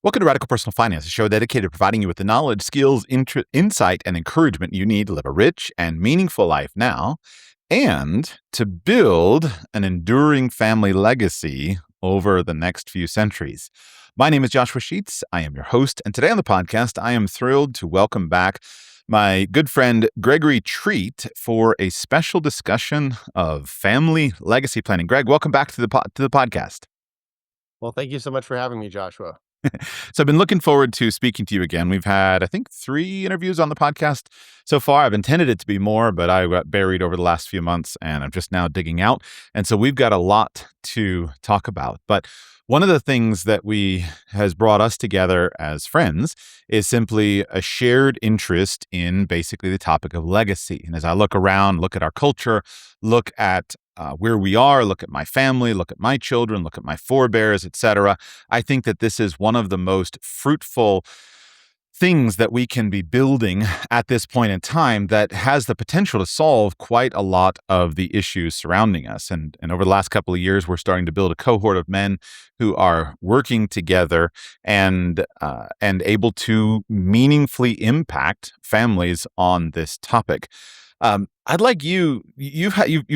Welcome to Radical Personal Finance, a show dedicated to providing you with the knowledge, skills, insight, and encouragement you need to live a rich and meaningful life now and to build an enduring family legacy over the next few centuries. My name is Joshua Sheets. I am your host. And today on the podcast, I am thrilled to welcome back my good friend Gregory Treat for a special discussion of family legacy planning. Greg, welcome back to the podcast. Well, thank you so much for having me, Joshua. So I've been looking forward to speaking to you again. We've had, I think, 3 interviews on the podcast so far. I've intended it to be more, but I got buried over the last few months and I'm just now digging out. And so we've got a lot to talk about. But one of the things that has brought us together as friends is simply a shared interest in basically the topic of legacy. And as I look around, look at our culture, look at where we are, look at my family, look at my children, look at my forebears, etc. I think that this is one of the most fruitful things that we can be building at this point in time that has the potential to solve quite a lot of the issues surrounding us. And over the last couple of years, we're starting to build a cohort of men who are working together and able to meaningfully impact families on this topic. I'd like you've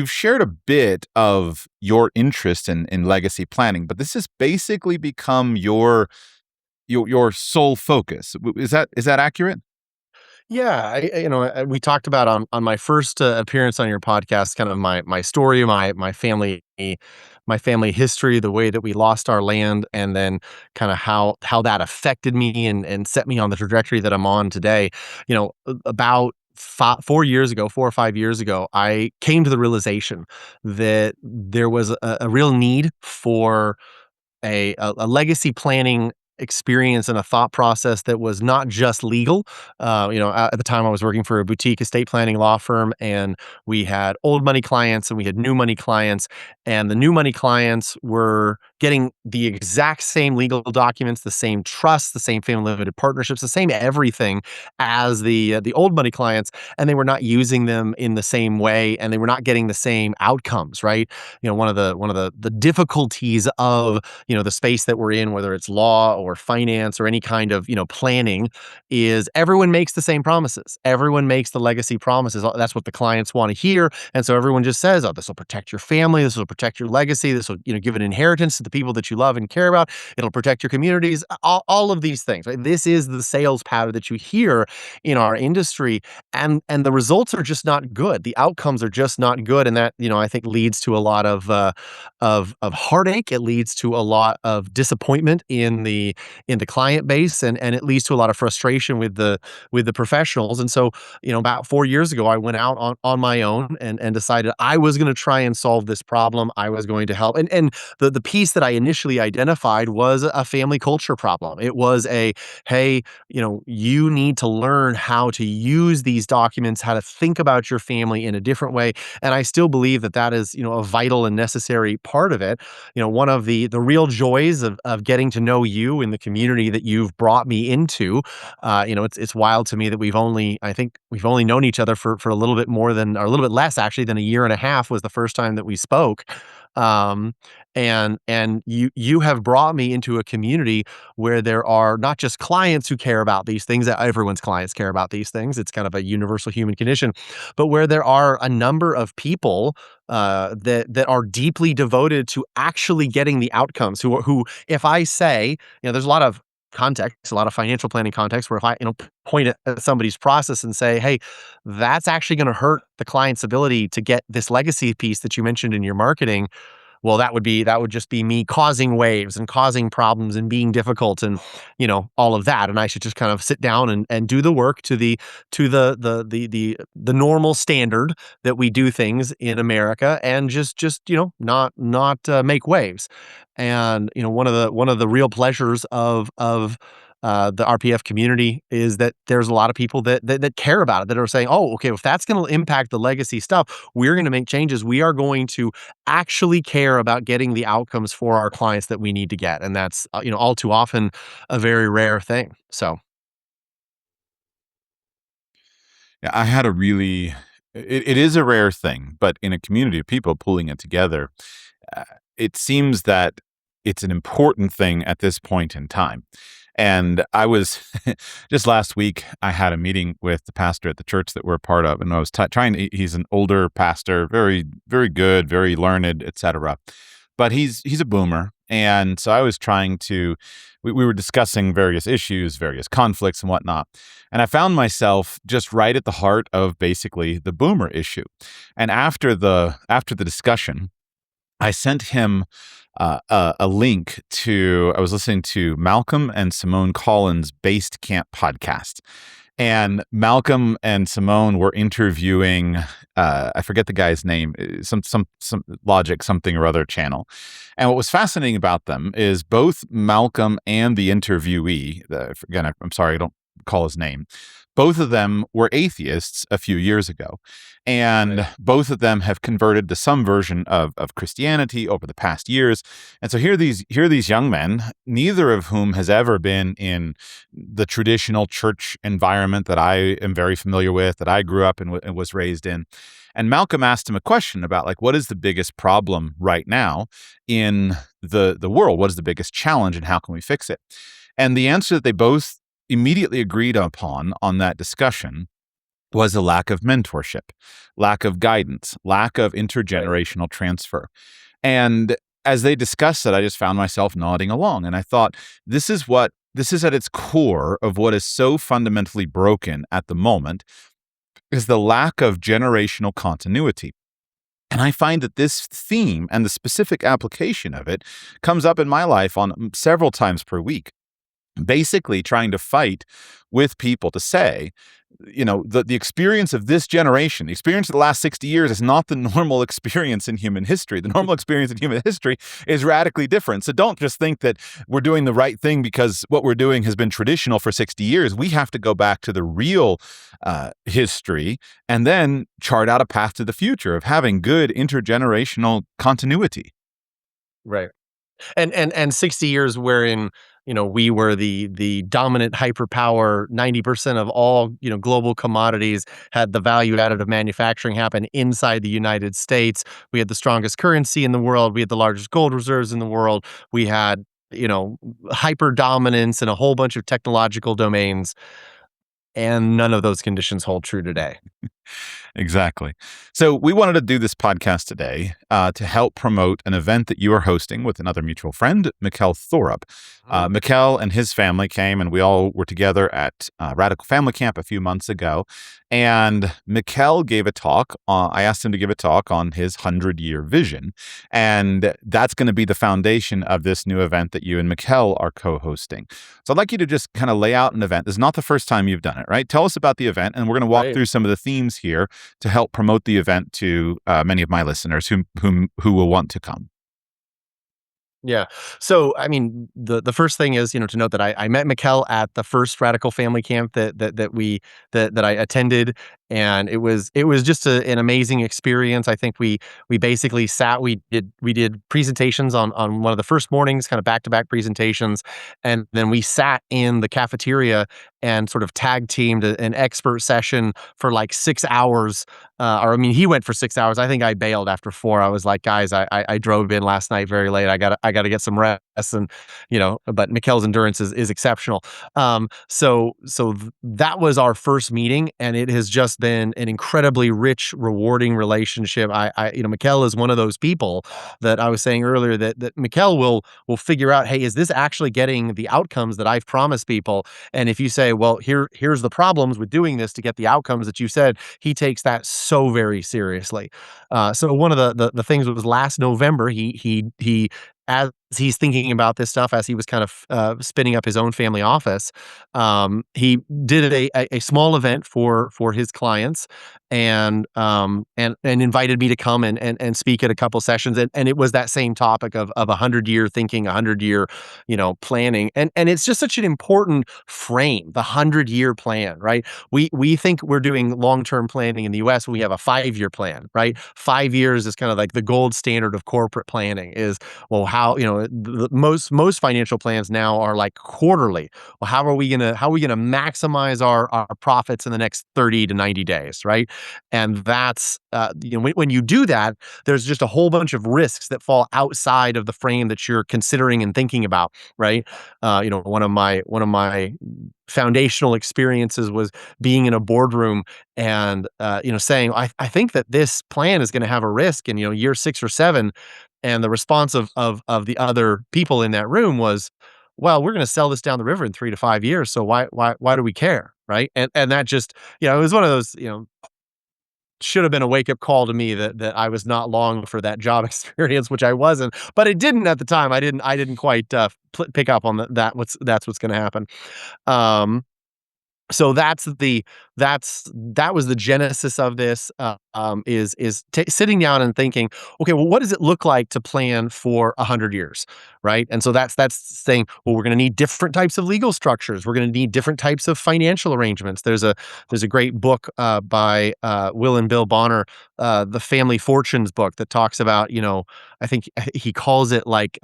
shared a bit of your interest in legacy planning, but this has basically become your sole focus. Is that accurate? Yeah, we talked about on my first appearance on your podcast, kind of my story, my family history, the way that we lost our land, and then kind of how that affected me and set me on the trajectory that I'm on today. About 4 years ago, 4 or 5 years ago, I came to the realization that there was a real need for a legacy planning experience and a thought process that was not just legal. At the time I was working for a boutique estate planning law firm, and we had old money clients and we had new money clients, and the new money clients were getting the exact same legal documents, the same trusts, the same family limited partnerships, the same everything as the old money clients, and they were not using them in the same way, and they were not getting the same outcomes, right? One of the difficulties of the space that we're in, whether it's law or finance or any kind of planning, is everyone makes the same promises. Everyone makes the legacy promises. That's what the clients want to hear, and so everyone just says, "Oh, this will protect your family. This will protect your legacy. This will give an inheritance to the people that you love and care about. It'll protect your communities." All of these things, right? This is the sales pattern that you hear in our industry, and the results are just not good. The outcomes are just not good, and that I think leads to a lot of heartache. It leads to a lot of disappointment in the client base, and it leads to a lot of frustration with the professionals. And so, about 4 years ago, I went out on my own and decided I was going to try and solve this problem. I was going to help. And the piece that I initially identified was a family culture problem. It was hey, you need to learn how to use these documents, how to think about your family in a different way. And I still believe that is, a vital and necessary part of it. One of the real joys of getting to know you in the community that you've brought me into, it's wild to me that I think we've only known each other for a little bit more than, or a little bit less actually, than a year and a half was the first time that we spoke. And you have brought me into a community where there are not just clients who care about these things. Everyone's clients care about these things. It's kind of a universal human condition, but where there are a number of people that are deeply devoted to actually getting the outcomes. Who, if I say, there's a lot of context, a lot of financial planning context, where if I point at somebody's process and say, "Hey, that's actually going to hurt the client's ability to get this legacy piece that you mentioned in your marketing," well, that would just be me causing waves and causing problems and being difficult and all of that. And I should just kind of sit down and do the work to the normal standard that we do things in America, and just not make waves. And one of the real pleasures of the RPF community is that there's a lot of people that care about it, that are saying, "Oh, okay, if that's going to impact the legacy stuff, we're going to make changes. We are going to actually care about getting the outcomes for our clients that we need to get." And that's all too often a very rare thing. So Yeah, it is a rare thing, but in a community of people pulling it together, it seems that it's an important thing at this point in time. And I was just last week, I had a meeting with the pastor at the church that we're a part of. And I was trying to, he's an older pastor, very, very good, very learned, etc. But he's a boomer. And so I was trying to, we were discussing various issues, various conflicts and whatnot. And I found myself just right at the heart of basically the boomer issue. And after the discussion, I sent him a link to, I was listening to Malcolm and Simone Collins' Based Camp podcast. And Malcolm and Simone were interviewing, I forget the guy's name, some Logic something or other channel. And what was fascinating about them is both Malcolm and the interviewee, again, I'm sorry, I don't call his name. Both of them were atheists a few years ago. And Right. both of them have converted to some version of Christianity over the past years. And so here are these young men, neither of whom has ever been in the traditional church environment that I am very familiar with, that I grew up and was raised in. And Malcolm asked him a question about, like, what is the biggest problem right now in the world? What is the biggest challenge and how can we fix it? And the answer that they both immediately agreed upon on that discussion was a lack of mentorship, lack of guidance, lack of Right. intergenerational transfer. And as they discussed it, I just found myself nodding along. And I thought, this is at its core of what is so fundamentally broken at the moment is the lack of generational continuity. And I find that this theme and the specific application of it comes up in my life on several times per week, basically trying to fight with people to say, the experience of this generation, the experience of the last 60 years is not the normal experience in human history. The normal experience in human history is radically different. So don't just think that we're doing the right thing because what we're doing has been traditional for 60 years. We have to go back to the real history and then chart out a path to the future of having good intergenerational continuity. Right. And 60 years wherein, we were the dominant hyperpower, 90% of all, global commodities had the value added of manufacturing happen inside the United States. We had the strongest currency in the world. We had the largest gold reserves in the world. We had, hyper dominance in a whole bunch of technological domains, and none of those conditions hold true today. Exactly. So we wanted to do this podcast today to help promote an event that you are hosting with another mutual friend, Mikkel Thorup. Mhm. Mikkel and his family came, and we all were together at Radical Family Camp a few months ago. And Mikkel gave a talk. I asked him to give a talk on his 100-year vision. And that's going to be the foundation of this new event that you and Mikkel are co-hosting. So I'd like you to just kind of lay out an event. This is not the first time you've done it, right? Tell us about the event, and we're going to walk Right. through some of the themes here to help promote the event to many of my listeners who will want to come. Yeah. So, I mean, the first thing is, to note that I met Mikkel at the first Radical Family Camp that I attended, and it was just an amazing experience. I think we basically we did presentations on one of the first mornings, kind of back to back presentations, and then we sat in the cafeteria and sort of tag teamed an expert session for like 6 hours. Or I mean, he went for 6 hours. I think I bailed after four. I was like, guys, I drove in last night very late. I got to get some rest, and but Mikkel's endurance is exceptional. That was our first meeting, and it has just been an incredibly rich, rewarding relationship. Mikkel is one of those people that I was saying earlier that Mikkel will figure out, hey, is this actually getting the outcomes that I've promised people? And if you say, well, here's the problems with doing this to get the outcomes that you said, he takes that so very seriously. So one of the things was last November, he as he's thinking about this stuff, as he was kind of spinning up his own family office, he did a small event for his clients, and invited me to come and speak at a couple sessions, and it was that same topic of 100-year thinking, 100-year planning, and it's just such an important frame, the 100-year plan, right? We think we're doing long-term planning in the US when we have a 5-year plan, right? 5 years is kind of like the gold standard of corporate planning is, well, how, most financial plans now are like quarterly. Well, how are we gonna maximize our profits in the next 30 to 90 days, right? And that's when you do that, there's just a whole bunch of risks that fall outside of the frame that you're considering and thinking about, right? One of my foundational experiences was being in a boardroom and saying, I think that this plan is going to have a risk in year 6 or 7, and the response of the other people in that room was, well, we're going to sell this down the river in 3 to 5 years, so why do we care, right? And that just it was one of those should have been a wake up call to me that I was not long for that job experience, which I wasn't, but it didn't at the time. I didn't quite pick up on that's what's going to happen. Um, so that was the genesis of this, sitting down and thinking, okay, well, what does it look like to plan for 100 years, right? And so that's saying, well, we're going to need different types of legal structures. We're going to need different types of financial arrangements. There's a great book by Will and Bill Bonner, the Family Fortunes book, that talks about, I think he calls it like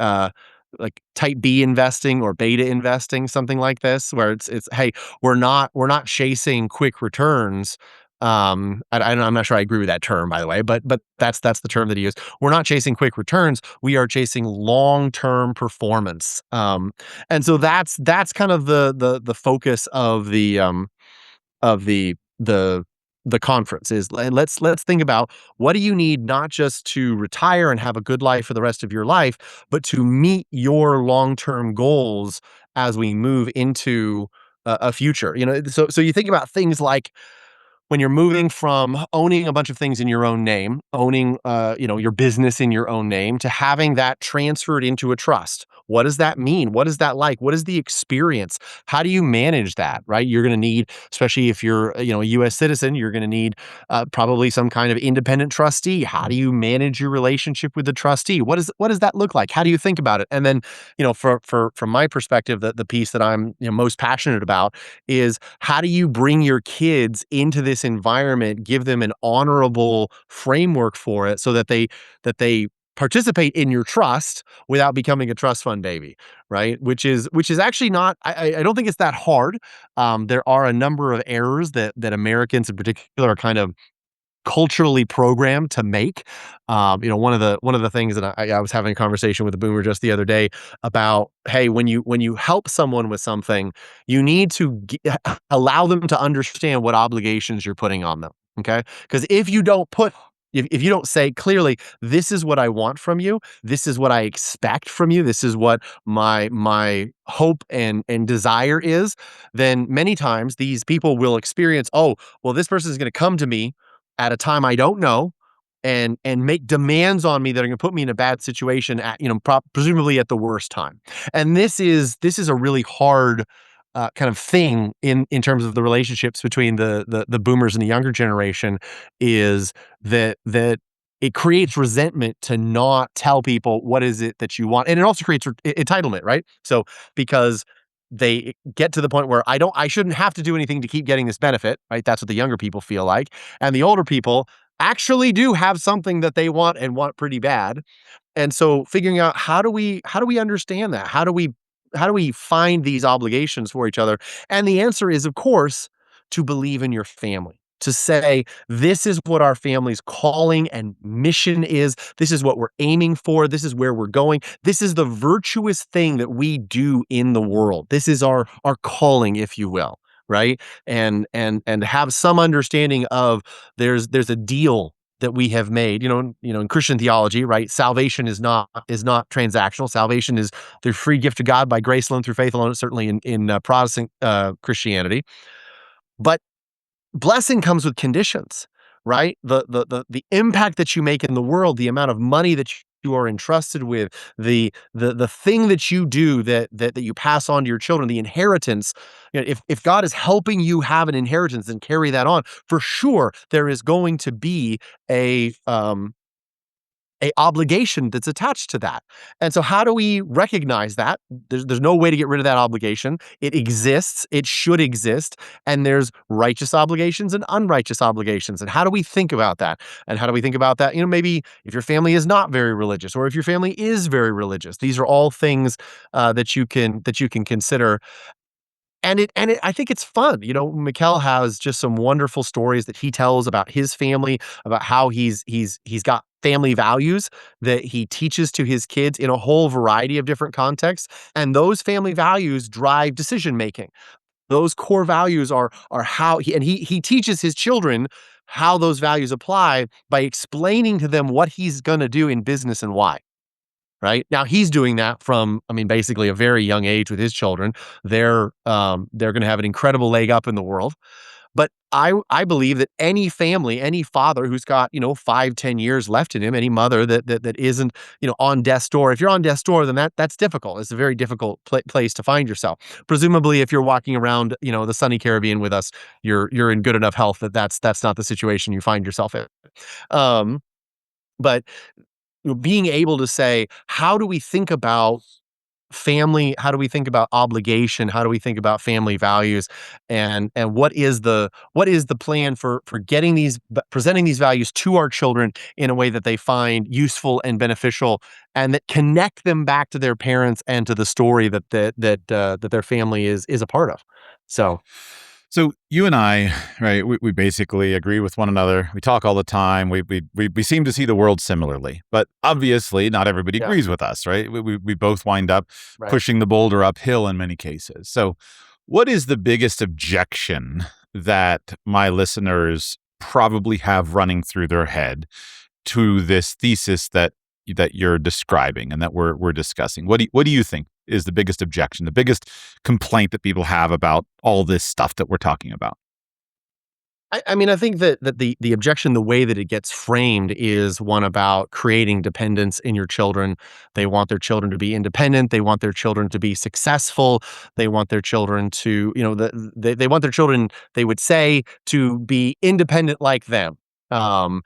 type B investing or beta investing, something like this, where it's hey, we're not chasing quick returns. I'm not sure I agree with that term, by the way, but that's the term that he used. We're not chasing quick returns. We are chasing long term performance. And so that's kind of the focus of the conference is, let's think about, what do you need, not just to retire and have a good life for the rest of your life, but to meet your long-term goals as we move into a future. So you think about things like, when you're moving from owning a bunch of things in your own name, owning your business in your own name, to having that transferred into a trust. What does that mean? What is that like? What is the experience? How do you manage that, right? You're going to need, especially if you're a US citizen, you're going to need probably some kind of independent trustee. How do you manage your relationship with the trustee? What does that look like? How do you think about it? And then, from my perspective, the piece that I'm most passionate about is, how do you bring your kids into this environment, give them an honorable framework for it, so that they participate in your trust without becoming a trust fund baby, right? Which is actually not. I don't think it's that hard. There are a number of errors that Americans in particular are kind of culturally programmed to make. One of the things that I was having a conversation with a boomer just the other day about, hey, when you help someone with something, you need to allow them to understand what obligations you're putting on them. Okay, because if you don't say clearly, this is what I want from you, this is what I expect from you, this is what my hope and desire is, then many times these people will experience, oh, well, this person is going to come to me at a time I don't know, and make demands on me that are going to put me in a bad situation at, presumably at the worst time. And this is a really hard kind of thing in terms of the relationships between the boomers and the younger generation, is that it creates resentment to not tell people what is it that you want. And it also creates entitlement, right? So, because they get to the point where, I shouldn't have to do anything to keep getting this benefit, right? That's what the younger people feel like. And the older people actually do have something that they want, and want pretty bad. And so, figuring out, how do we understand that? How do we find these obligations for each other? And the answer is, of course, to believe in your family. To say, this is what our family's calling and mission is. This is what we're aiming for. This is where we're going. This is the virtuous thing that we do in the world. This is our calling, if you will, right? And have some understanding of, there's a deal that we have made, in Christian theology, right? Salvation is not transactional. Salvation is the free gift of God by grace alone, through faith alone. Certainly in Protestant Christianity, but blessing comes with conditions, right? The impact that you make in the world, the amount of money that you are entrusted with, the thing that you do that you pass on to your children, the inheritance. If God is helping you have an inheritance and carry that on, for sure there is going to be a a obligation that's attached to that. And so how do we recognize that? There's no way to get rid of that obligation. It exists, it should exist, and there's righteous obligations and unrighteous obligations. And how do we think about that? And how do we think about that? Maybe if your family is not very religious, or if your family is very religious, these are all things that you can consider. And I think it's fun. Mikkel has just some wonderful stories that he tells about his family, about how he's got family values that he teaches to his kids in a whole variety of different contexts, and those family values drive decision making. Those core values are how he teaches his children how those values apply by explaining to them what he's going to do in business and why. Right? Now he's doing that from, I mean, basically a very young age with his children. They're gonna have an incredible leg up in the world. But I believe that any family, any father who's got, 5, 10 years left in him, any mother that isn't, on death's door. If you're on death's door, then that's difficult. It's a very difficult place to find yourself. Presumably, if you're walking around, the sunny Caribbean with us, you're in good enough health that that's not the situation you find yourself in. Um, but being able to say, how do we think about family? How do we think about obligation? How do we think about family values? And what is the plan for getting presenting these values to our children in a way that they find useful and beneficial, and that connect them back to their parents and to the story that their family is a part of. So So you and I, right? We basically agree with one another. We talk all the time. We seem to see the world similarly, but obviously not everybody yeah, agrees with us, right? We both wind up right. pushing the boulder uphill in many cases. So, what is the biggest objection that my listeners probably have running through their head to this thesis that you're describing and that we're discussing? What do you think is the biggest objection, the biggest complaint that people have about all this stuff that we're talking about? I mean, I think that the objection, the way that it gets framed, is one about creating dependence in your children. They want their children to be independent. They want their children to be successful. They want their children to, they want their children, they would say, to be independent like them. And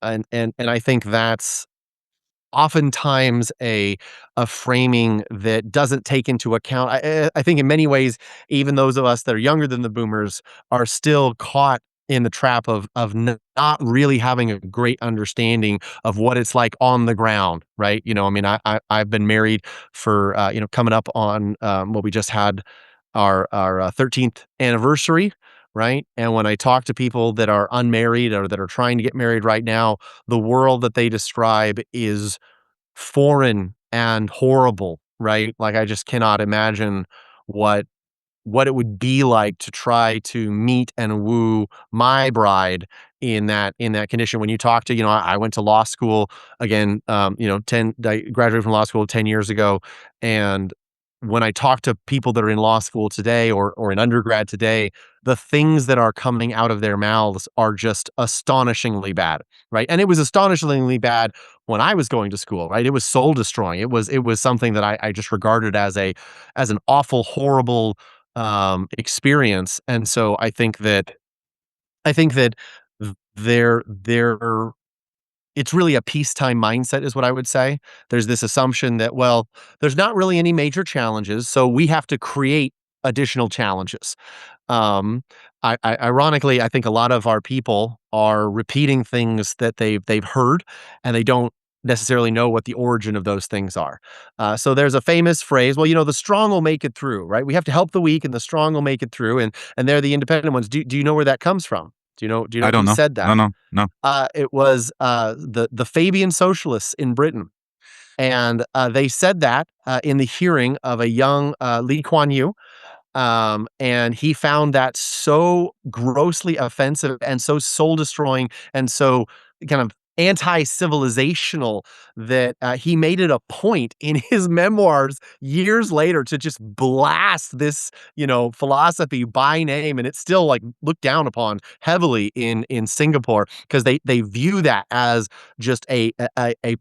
I think that's oftentimes a framing that doesn't take into account. I think in many ways, even those of us that are younger than the boomers are still caught in the trap of not really having a great understanding of what it's like on the ground, right? I mean, I've been married for coming up on well, we just had our 13th anniversary, right? And when I talk to people that are unmarried or that are trying to get married right now, the world that they describe is foreign and horrible, right? Like, I just cannot imagine what what it would be like to try to meet and woo my bride in that condition. When you talk to, I went to law school again, 10 I graduated from law school 10 years ago, and when I talk to people that are in law school today or in undergrad today, the things that are coming out of their mouths are just astonishingly bad, right? And it was astonishingly bad when I was going to school, right? It was soul destroying. It was something that I just regarded as an awful, horrible experience. And so I think that there it's really a peacetime mindset is what I would say. There's this assumption that, well, there's not really any major challenges, so we have to create additional challenges. Um, Ironically, I think a lot of our people are repeating things that they've heard, and they don't necessarily know what the origin of those things are. So there's a famous phrase, well, the strong will make it through, right? We have to help the weak, and the strong will make it through, and they're the independent ones. Do you know where that comes from? Do you know I don't who know. said No, that? no, no. It was the Fabian socialists in Britain, and they said that in the hearing of a young Lee Kuan Yew, and he found that so grossly offensive and so soul destroying and so kind of anti-civilizational that he made it a point in his memoirs years later to just blast this, philosophy by name, and it's still like looked down upon heavily in Singapore because they view that as just a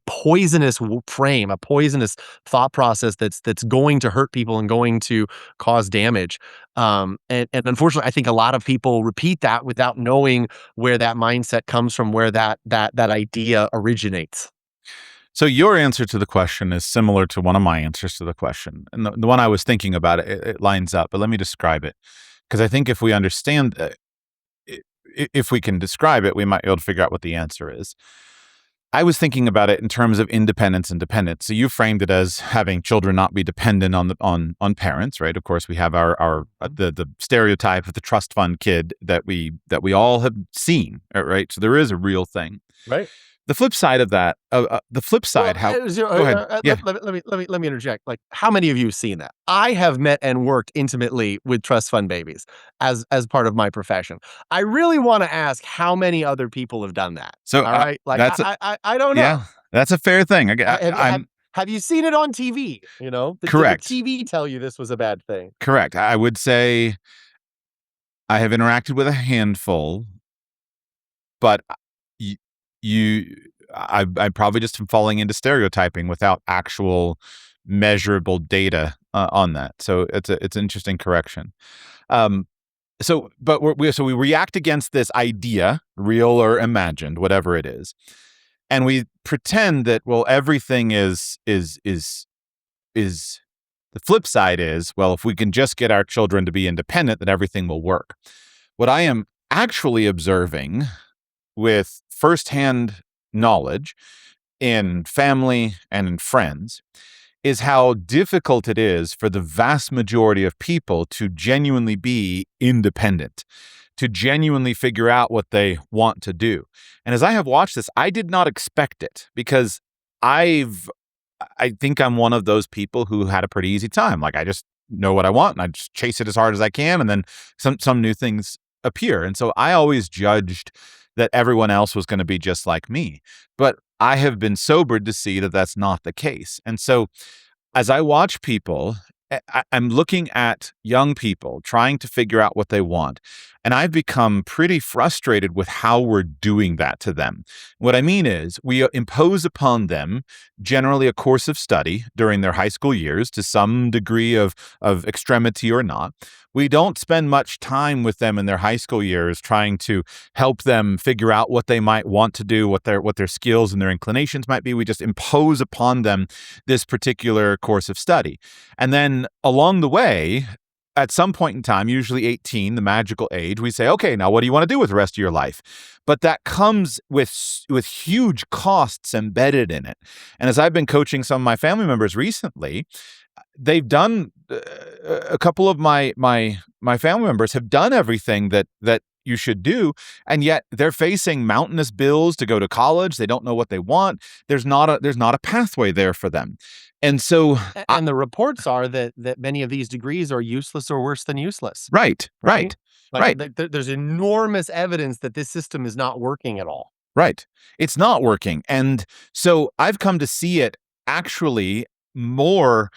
poisonous frame, a poisonous thought process that's going to hurt people and going to cause damage. And unfortunately, I think a lot of people repeat that without knowing where that mindset comes from, where that idea originates. So your answer to the question is similar to one of my answers to the question. And the one I was thinking about, it lines up, but let me describe it. Because I think if we understand, if we can describe it, we might be able to figure out what the answer is. I was thinking about it in terms of independence and dependence. So you framed it as having children not be dependent on parents, right? Of course, we have our the stereotype of the trust fund kid that we all have seen, right? So there is a real thing. Right. The flip side of that, the flip side, go ahead. Yeah, Let me interject. Like, how many of you have seen that? I have met and worked intimately with trust fund babies as part of my profession. I really want to ask how many other people have done that. so All right, like I don't know. yeah, that's a fair thing. Have you seen it on TV? You know, did the Correct. TV tell you this was a bad thing? Correct. I would say I have interacted with a handful, but y- I probably just am falling into stereotyping without actual measurable data on that. So it's an interesting correction. But we react against this idea, real or imagined, whatever it is, and we pretend that, well, everything is the flip side is, well, if we can just get our children to be independent, then everything will work. What I am actually observing with firsthand knowledge in family and in friends is how difficult it is for the vast majority of people to genuinely be independent, to genuinely figure out what they want to do. And as I have watched this, I did not expect it because I think I'm one of those people who had a pretty easy time. Like, I just know what I want and I just chase it as hard as I can. And then some new things appear. And so I always judged that everyone else was going to be just like me. But I have been sobered to see that that's not the case. And so as I watch people, I'm looking at young people trying to figure out what they want. And I've become pretty frustrated with how we're doing that to them. What I mean is, we impose upon them generally a course of study during their high school years to some degree of extremity or not. We don't spend much time with them in their high school years trying to help them figure out what they might want to do, what their skills and their inclinations might be. We just impose upon them this particular course of study. And then along the way, at some point in time, usually 18, the magical age, we say, okay, now what do you want to do with the rest of your life? But that comes with huge costs embedded in it. And as I've been coaching some of my family members recently, they've done a couple of my family members have done everything that you should do, and yet they're facing mountainous bills to go to college. They don't know what they want. There's not a pathway there for them. And so And the reports are that many of these degrees are useless or worse than useless. Right. Like, Right. there's enormous evidence that this system is not working at all. Right. It's not working. And so I've come to see it actually more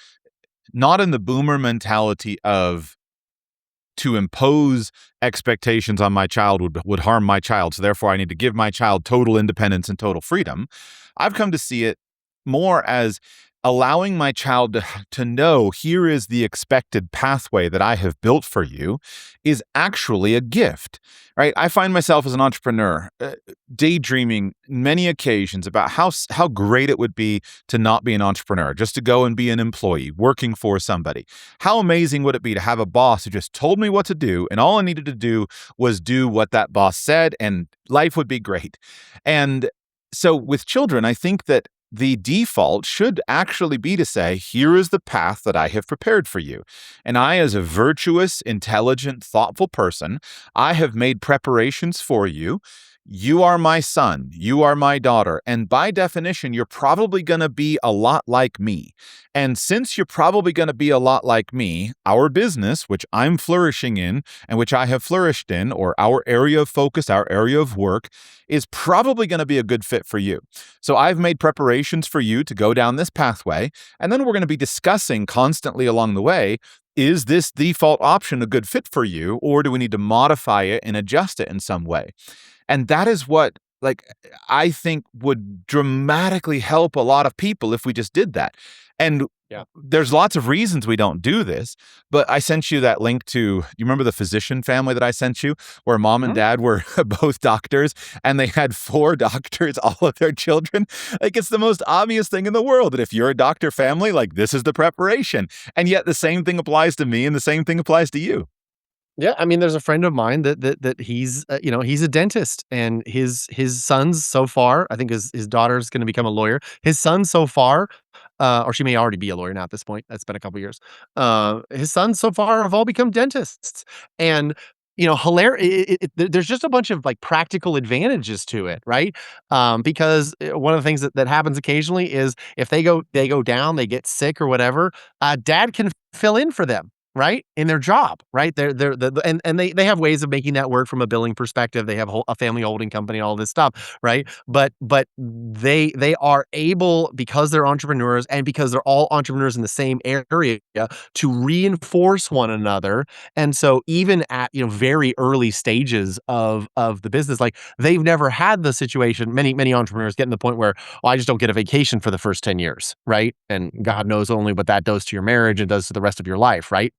not in the boomer mentality of to impose expectations on my child would harm my child. So therefore I need to give my child total independence and total freedom. I've come to see it more as allowing my child to know, here is the expected pathway that I have built for you, is actually a gift, right? I find myself as an entrepreneur daydreaming many occasions about how great it would be to not be an entrepreneur, just to go and be an employee working for somebody. How amazing would it be to have a boss who just told me what to do, and all I needed to do was do what that boss said, and life would be great. And so with children, I think that the default should actually be to say, here is the path that I have prepared for you. And I, as a virtuous, intelligent, thoughtful person, I have made preparations for you. You are my son. You are my daughter. And by definition, you're probably going to be a lot like me. And since you're probably going to be a lot like me, our business, which I'm flourishing in and which I have flourished in, or our area of focus, our area of work, is probably going to be a good fit for you. So I've made preparations for you to go down this pathway. And then we're going to be discussing constantly along the way, is this default option a good fit for you, or do we need to modify it and adjust it in some way? And that is what like, I think would dramatically help a lot of people if we just did that. And Yeah. there's lots of reasons we don't do this, but I sent you that link to, you remember the physician family that I sent you, where mom and Mhm. dad were both doctors and they had four doctors, all of their children. Like, it's the most obvious thing in the world that if you're a doctor family, like, this is the preparation. And yet the same thing applies to me and the same thing applies to you. Yeah, I mean, there's a friend of mine that he's, he's a dentist, and his sons so far, I think his daughter's gonna become a lawyer. His sons so far, or she may already be a lawyer now at this point. It's been a couple years. His sons so far have all become dentists, and there's just a bunch of like practical advantages to it, right? Because one of the things that happens occasionally is if they go down, they get sick or whatever, dad can fill in for them, right? In their job, right? And they have ways of making that work from a billing perspective. They have a family holding company, all this stuff, right? But they are able, because they're entrepreneurs and because they're all entrepreneurs in the same area, to reinforce one another. And so even at very early stages of the business, like they've never had the situation. Many entrepreneurs get to the point where, well, I just don't get a vacation for the first 10 years, right? And God knows only what that does to your marriage and does to the rest of your life, right?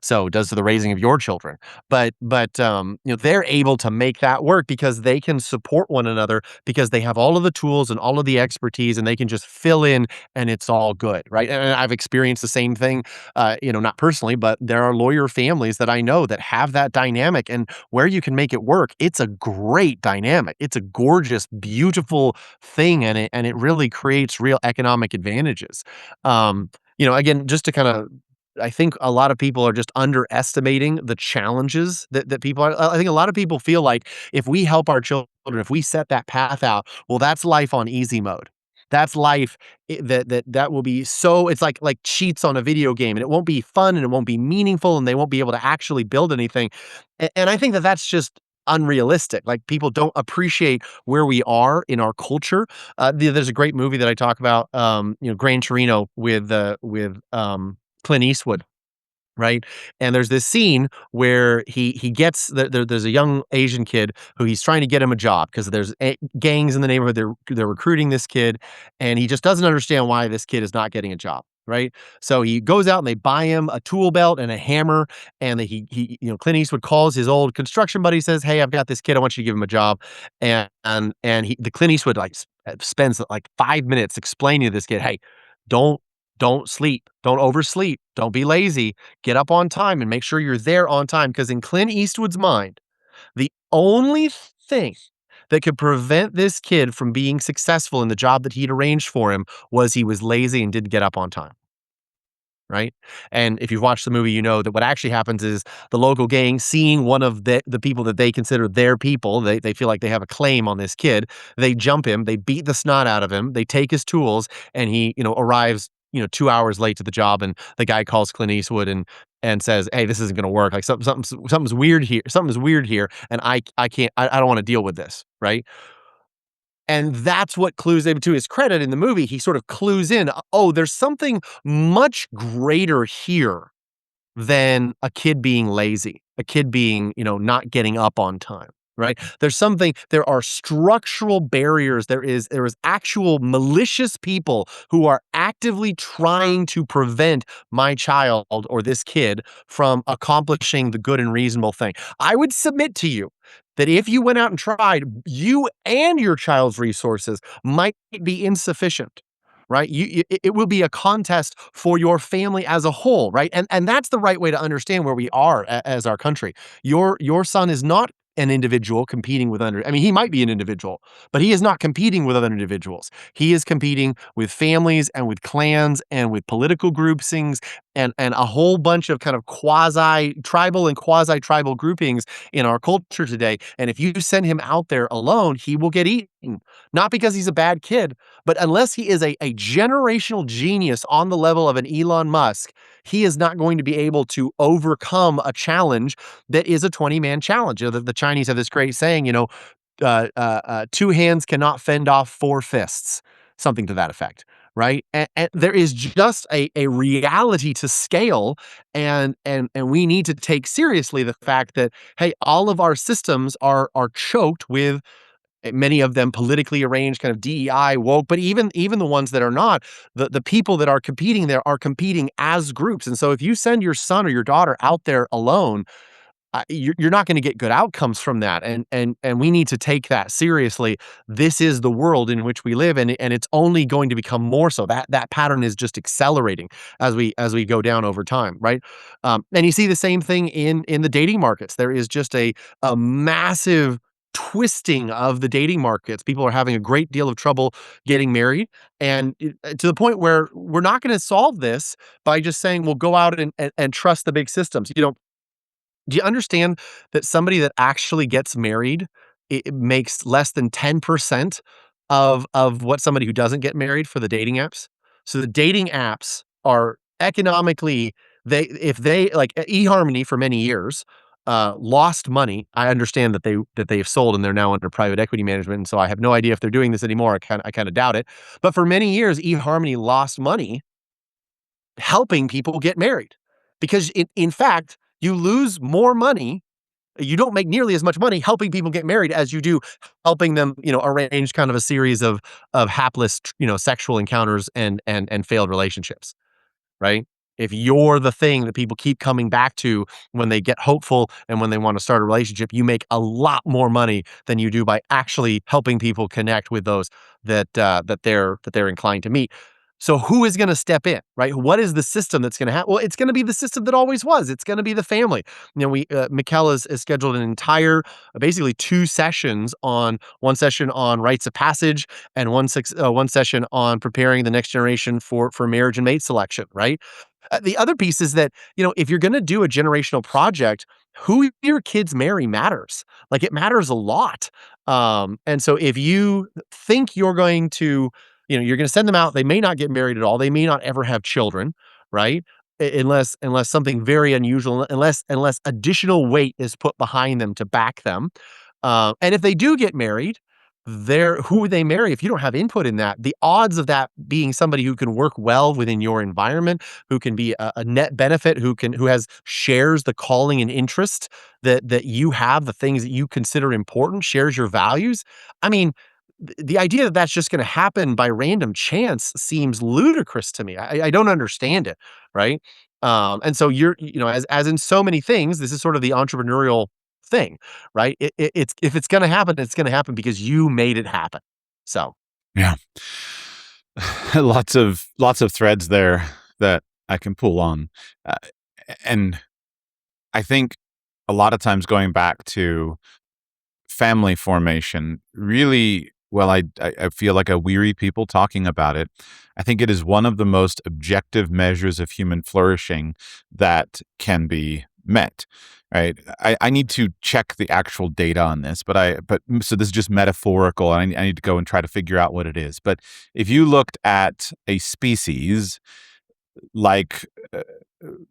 So it does to the raising of your children. But they're able to make that work because they can support one another because they have all of the tools and all of the expertise and they can just fill in and it's all good, right? And I've experienced the same thing, not personally, but there are lawyer families that I know that have that dynamic, and where you can make it work, it's a great dynamic. It's a gorgeous, beautiful thing, and it really creates real economic advantages. Again, just to kind of, I think a lot of people are just underestimating the challenges that people are. I think a lot of people feel like if we help our children, if we set that path out, well, that's life on easy mode. That's life that will be so, it's like cheats on a video game, and it won't be fun and it won't be meaningful and they won't be able to actually build anything. And I think that that's just unrealistic. Like, people don't appreciate where we are in our culture. There's a great movie that I talk about, Gran Torino with Clint Eastwood, right? And there's this scene where he gets there's a young Asian kid who he's trying to get him a job because there's gangs in the neighborhood. They're recruiting this kid, and he just doesn't understand why this kid is not getting a job. Right. So he goes out and they buy him a tool belt and a hammer. And Clint Eastwood calls his old construction buddy, says, "Hey, I've got this kid. I want you to give him a job." The Clint Eastwood spends like 5 minutes explaining to this kid, "Hey, don't don't sleep. Don't oversleep. Don't be lazy. Get up on time and make sure you're there on time." Because in Clint Eastwood's mind, the only thing that could prevent this kid from being successful in the job that he'd arranged for him was he was lazy and didn't get up on time. Right? And if you've watched the movie, you know that what actually happens is the local gang, seeing one of the people that they consider their people, they feel like they have a claim on this kid. They jump him, they beat the snot out of him, they take his tools, and he, arrives, 2 hours late to the job. And the guy calls Clint Eastwood and says, "Hey, this isn't going to work. Like, something's weird here. Something's weird here, and I can't. I don't want to deal with this." Right? And that's what clues in, to his credit in the movie. He sort of clues in, oh, there's something much greater here than a kid being lazy, a kid being, not getting up on time, right? There are structural barriers. There is actual malicious people who are actively trying to prevent my child or this kid from accomplishing the good and reasonable thing. I would submit to you that if you went out and tried, you and your child's resources might be insufficient, right? It will be a contest for your family as a whole, right? And that's the right way to understand where we are as our country. Your son is not an individual competing with other. I mean, he might be an individual, but he is not competing with other individuals. He is competing with families and with clans and with political groupings and a whole bunch of kind of quasi tribal and quasi tribal groupings in our culture today. And if you send him out there alone, he will get eaten. Not because he's a bad kid, but unless he is a generational genius on the level of an Elon Musk, he is not going to be able to overcome a challenge that is a 20-man challenge. The Chinese have this great saying, two hands cannot fend off four fists, something to that effect. Right. And there is just a reality to scale. And we need to take seriously the fact that, hey, all of our systems are choked with many of them politically arranged, kind of DEI woke, but even the ones that are not, the people that are competing there are competing as groups. And so if you send your son or your daughter out there alone, you're not going to get good outcomes from that, and we need to take that seriously. This is the world in which we live, and it's only going to become more so. That pattern is just accelerating as we go down over time, right? And you see the same thing in the dating markets. There is just a massive twisting of the dating markets. People are having a great deal of trouble getting married, and to the point where we're not going to solve this by just saying, "Well, go out and trust the big systems." Do you understand that somebody that actually gets married, it makes less than 10% of what somebody who doesn't get married for the dating apps? So the dating apps are economically, if they like eHarmony for many years, lost money. I understand that they've sold and they're now under private equity management, and so I have no idea if they're doing this anymore. I kinda doubt it. But for many years, eHarmony lost money helping people get married. Because in fact, you lose more money, you don't make nearly as much money helping people get married as you do helping them, arrange kind of a series of hapless, sexual encounters and failed relationships, right? If you're the thing that people keep coming back to when they get hopeful and when they want to start a relationship, you make a lot more money than you do by actually helping people connect with those that they're inclined to meet. So who is going to step in, right? What is the system that's going to happen? Well, it's going to be the system that always was. It's going to be the family. We Mikkel has scheduled an entire, basically 2 sessions on one session on rites of passage and one session on preparing the next generation for marriage and mate selection, right? The other piece is that, if you're going to do a generational project, who your kids marry matters. Like it matters a lot. And so if you think you're going to send them out, they may not get married at all. They may not ever have children, right? Unless something very unusual, unless additional weight is put behind them to back them. And if they do get married, who they marry, if you don't have input in that, the odds of that being somebody who can work well within your environment, who can be a net benefit, who has shares the calling and interest that you have, the things that you consider important, shares your values. I mean, the idea that that's just going to happen by random chance seems ludicrous to me. I don't understand it, right? And so as in so many things, this is sort of the entrepreneurial thing, right? It's if it's going to happen, it's going to happen because you made it happen. So Yeah. Lots of threads there that I can pull on. Uh, and I think a lot of times going back to family formation, really, well, I feel like I weary people talking about it. I think it is one of the most objective measures of human flourishing that can be met. Right. I need to check the actual data on this, but so this is just metaphorical, and I need to go and try to figure out what it is. But if you looked at a species, like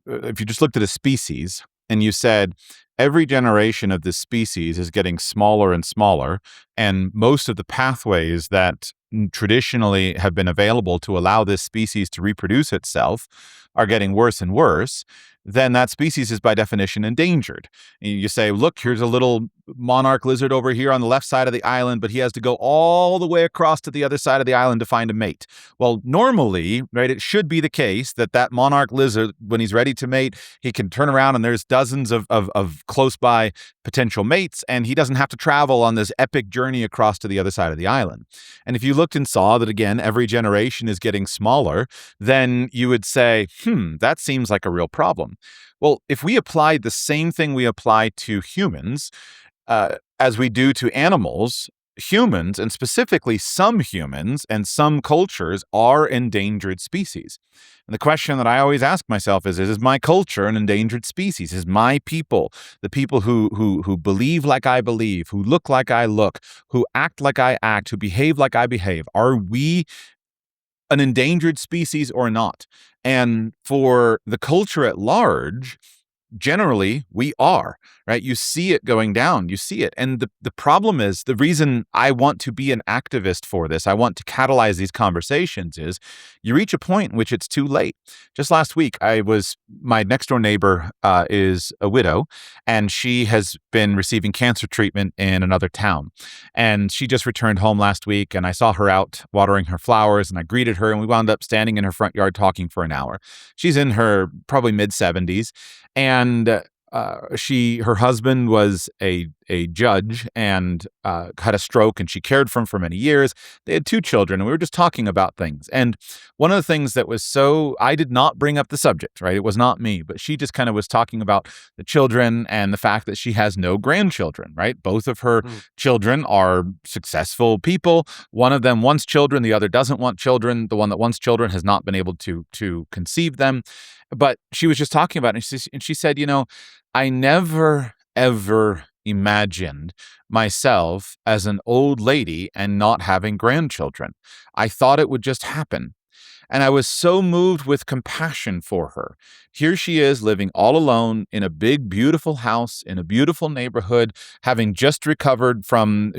if you just looked at a species and you said every generation of this species is getting smaller and smaller, and most of the pathways that traditionally have been available to allow this species to reproduce itself are getting worse and worse, then that species is by definition endangered. You say, look, here's a little monarch lizard over here on the left side of the island, but he has to go all the way across to the other side of the island to find a mate. Well, normally, right, it should be the case that monarch lizard, when he's ready to mate, he can turn around and there's dozens of close by potential mates, and he doesn't have to travel on this epic journey across to the other side of the island. And if you looked and saw that, again, every generation is getting smaller, then you would say, that seems like a real problem. Well, if we applied the same thing we apply to humans, as we do to animals, humans, and specifically some humans and some cultures, are endangered species. And the question that I always ask myself is my culture an endangered species? Is my people, the people who believe like I believe, who look like I look, who act like I act, who behave like I behave, are we an endangered species or not? And for the culture at large, generally we are, right? You see it going down, you see it. And the problem is, the reason I want to be an activist for this, I want to catalyze these conversations, is you reach a point in which it's too late. Just last week, my next door neighbor is a widow, and she has been receiving cancer treatment in another town. And she just returned home last week, and I saw her out watering her flowers, and I greeted her, and we wound up standing in her front yard talking for an hour. She's in her probably mid 70s, and her husband was a judge and had a stroke, and she cared for him for many years. They had two children, and we were just talking about things. And one of the things that was I did not bring up the subject, right? It was not me, but she just kind of was talking about the children and the fact that she has no grandchildren, right? Both of her children are successful people. One of them wants children, the other doesn't want children. The one that wants children has not been able to conceive them. But she was just talking about it, and she said, I never, ever imagined myself as an old lady and not having grandchildren. I thought it would just happen. And I was so moved with compassion for her. Here she is living all alone in a big, beautiful house in a beautiful neighborhood, having just recovered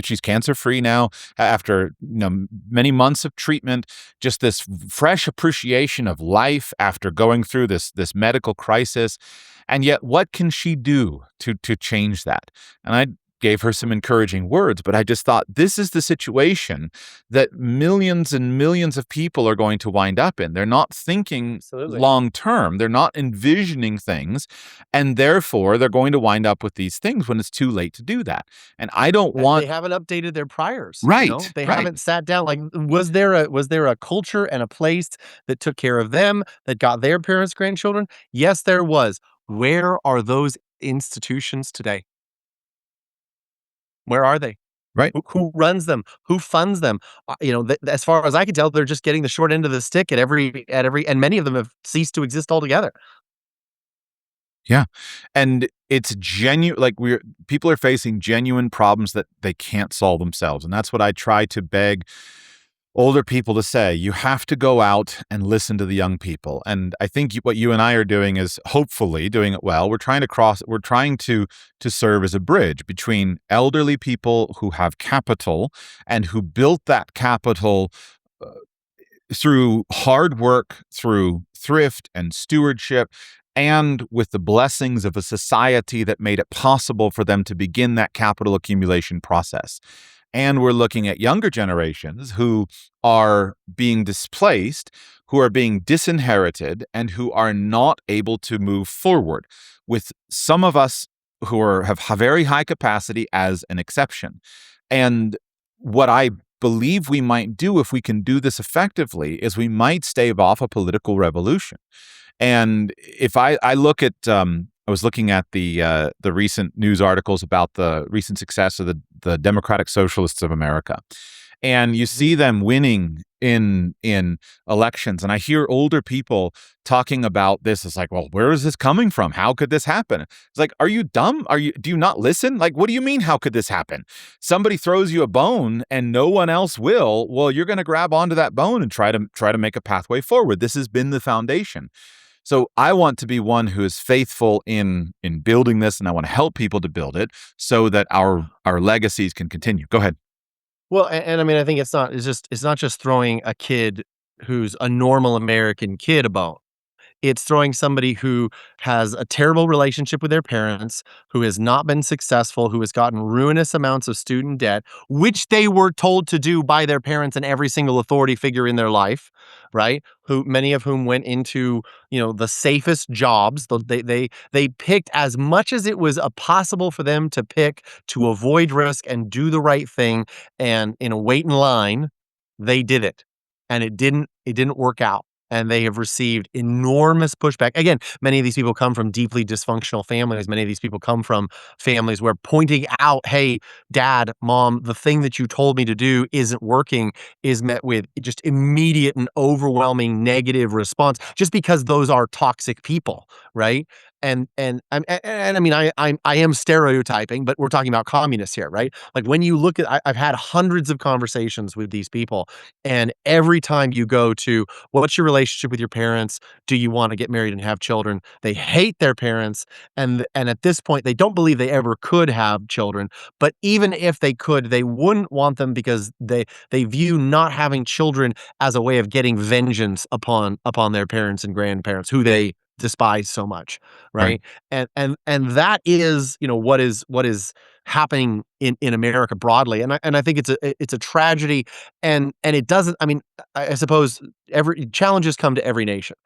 she's cancer-free now after many months of treatment, just this fresh appreciation of life after going through this medical crisis. And yet, what can she do to change that? And I gave her some encouraging words, but I just thought, this is the situation that millions and millions of people are going to wind up in. They're not thinking Absolutely. long term. They're not envisioning things, and therefore they're going to wind up with these things when it's too late to do that. And I don't want. They haven't updated their priors. Right. They Right. haven't sat down. Like, was there a culture and a place that took care of them, that got their parents grandchildren? Yes, there was. Where are those institutions today? Where are they? Right. Who runs them? Who funds them? As far as I can tell, they're just getting the short end of the stick and many of them have ceased to exist altogether. Yeah. And it's genuine, like people are facing genuine problems that they can't solve themselves. And that's what I try to beg older people to say. You have to go out and listen to the young people. And I think what you and I are doing is hopefully doing it well. We're trying to serve as a bridge between elderly people who have capital and who built that capital through hard work, through thrift and stewardship, and with the blessings of a society that made it possible for them to begin that capital accumulation process. And we're looking at younger generations who are being displaced, who are being disinherited, and who are not able to move forward, with some of us who have very high capacity as an exception. And what I believe we might do, if we can do this effectively, is we might stave off a political revolution. And if I look at, I was looking at the recent news articles about the recent success of the Democratic Socialists of America, and you see them winning in elections. And I hear older people talking about this. It's like, well, where is this coming from? How could this happen? It's like, are you dumb? Do you not listen? Like, what do you mean? How could this happen? Somebody throws you a bone and no one else will. Well, you're going to grab onto that bone and try to make a pathway forward. This has been the foundation. So I want to be one who is faithful in building this, and I want to help people to build it so that our legacies can continue. Go ahead. Well, and I mean, I think it's not just throwing a kid who's a normal American kid a bone. It's throwing somebody who has a terrible relationship with their parents, who has not been successful, who has gotten ruinous amounts of student debt, which they were told to do by their parents and every single authority figure in their life, right? Many of whom went into, the safest jobs. They picked as much as it was possible for them to pick to avoid risk and do the right thing. And in a wait in line, they did it, and it didn't work out. And they have received enormous pushback. Again, many of these people come from deeply dysfunctional families. Many of these people come from families where pointing out, hey, dad, mom, the thing that you told me to do isn't working, is met with just immediate and overwhelming negative response, just because those are toxic people, right? And I mean, I am stereotyping, but we're talking about communists here, right? Like when you look at, I've had hundreds of conversations with these people, and every time you go to, what's your relationship with your parents? Do you want to get married and have children? They hate their parents, and at this point, they don't believe they ever could have children. But even if they could, they wouldn't want them because they view not having children as a way of getting vengeance upon their parents and grandparents who they despise so much, Right. right? And that is, what is happening in America broadly, and I think it's a tragedy, and it doesn't. I mean, I suppose every challenges come to every nation.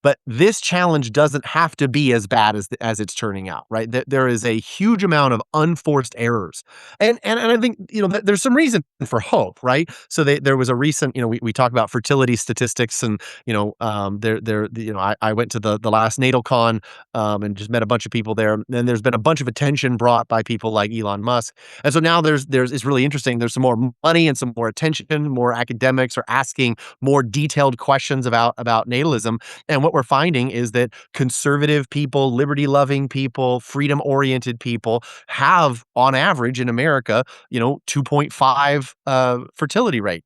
But this challenge doesn't have to be as bad as it's turning out, right? There is a huge amount of unforced errors, and I think there's some reason for hope, right? So there was a recent, we talk about fertility statistics, and I went to the last natal con, and just met a bunch of people there, and there's been a bunch of attention brought by people like Elon Musk, and so now there's it's really interesting. There's some more money and some more attention. More academics are asking more detailed questions about natalism, and what we're finding is that conservative people, liberty loving people, freedom oriented people have, on average in America, 2.5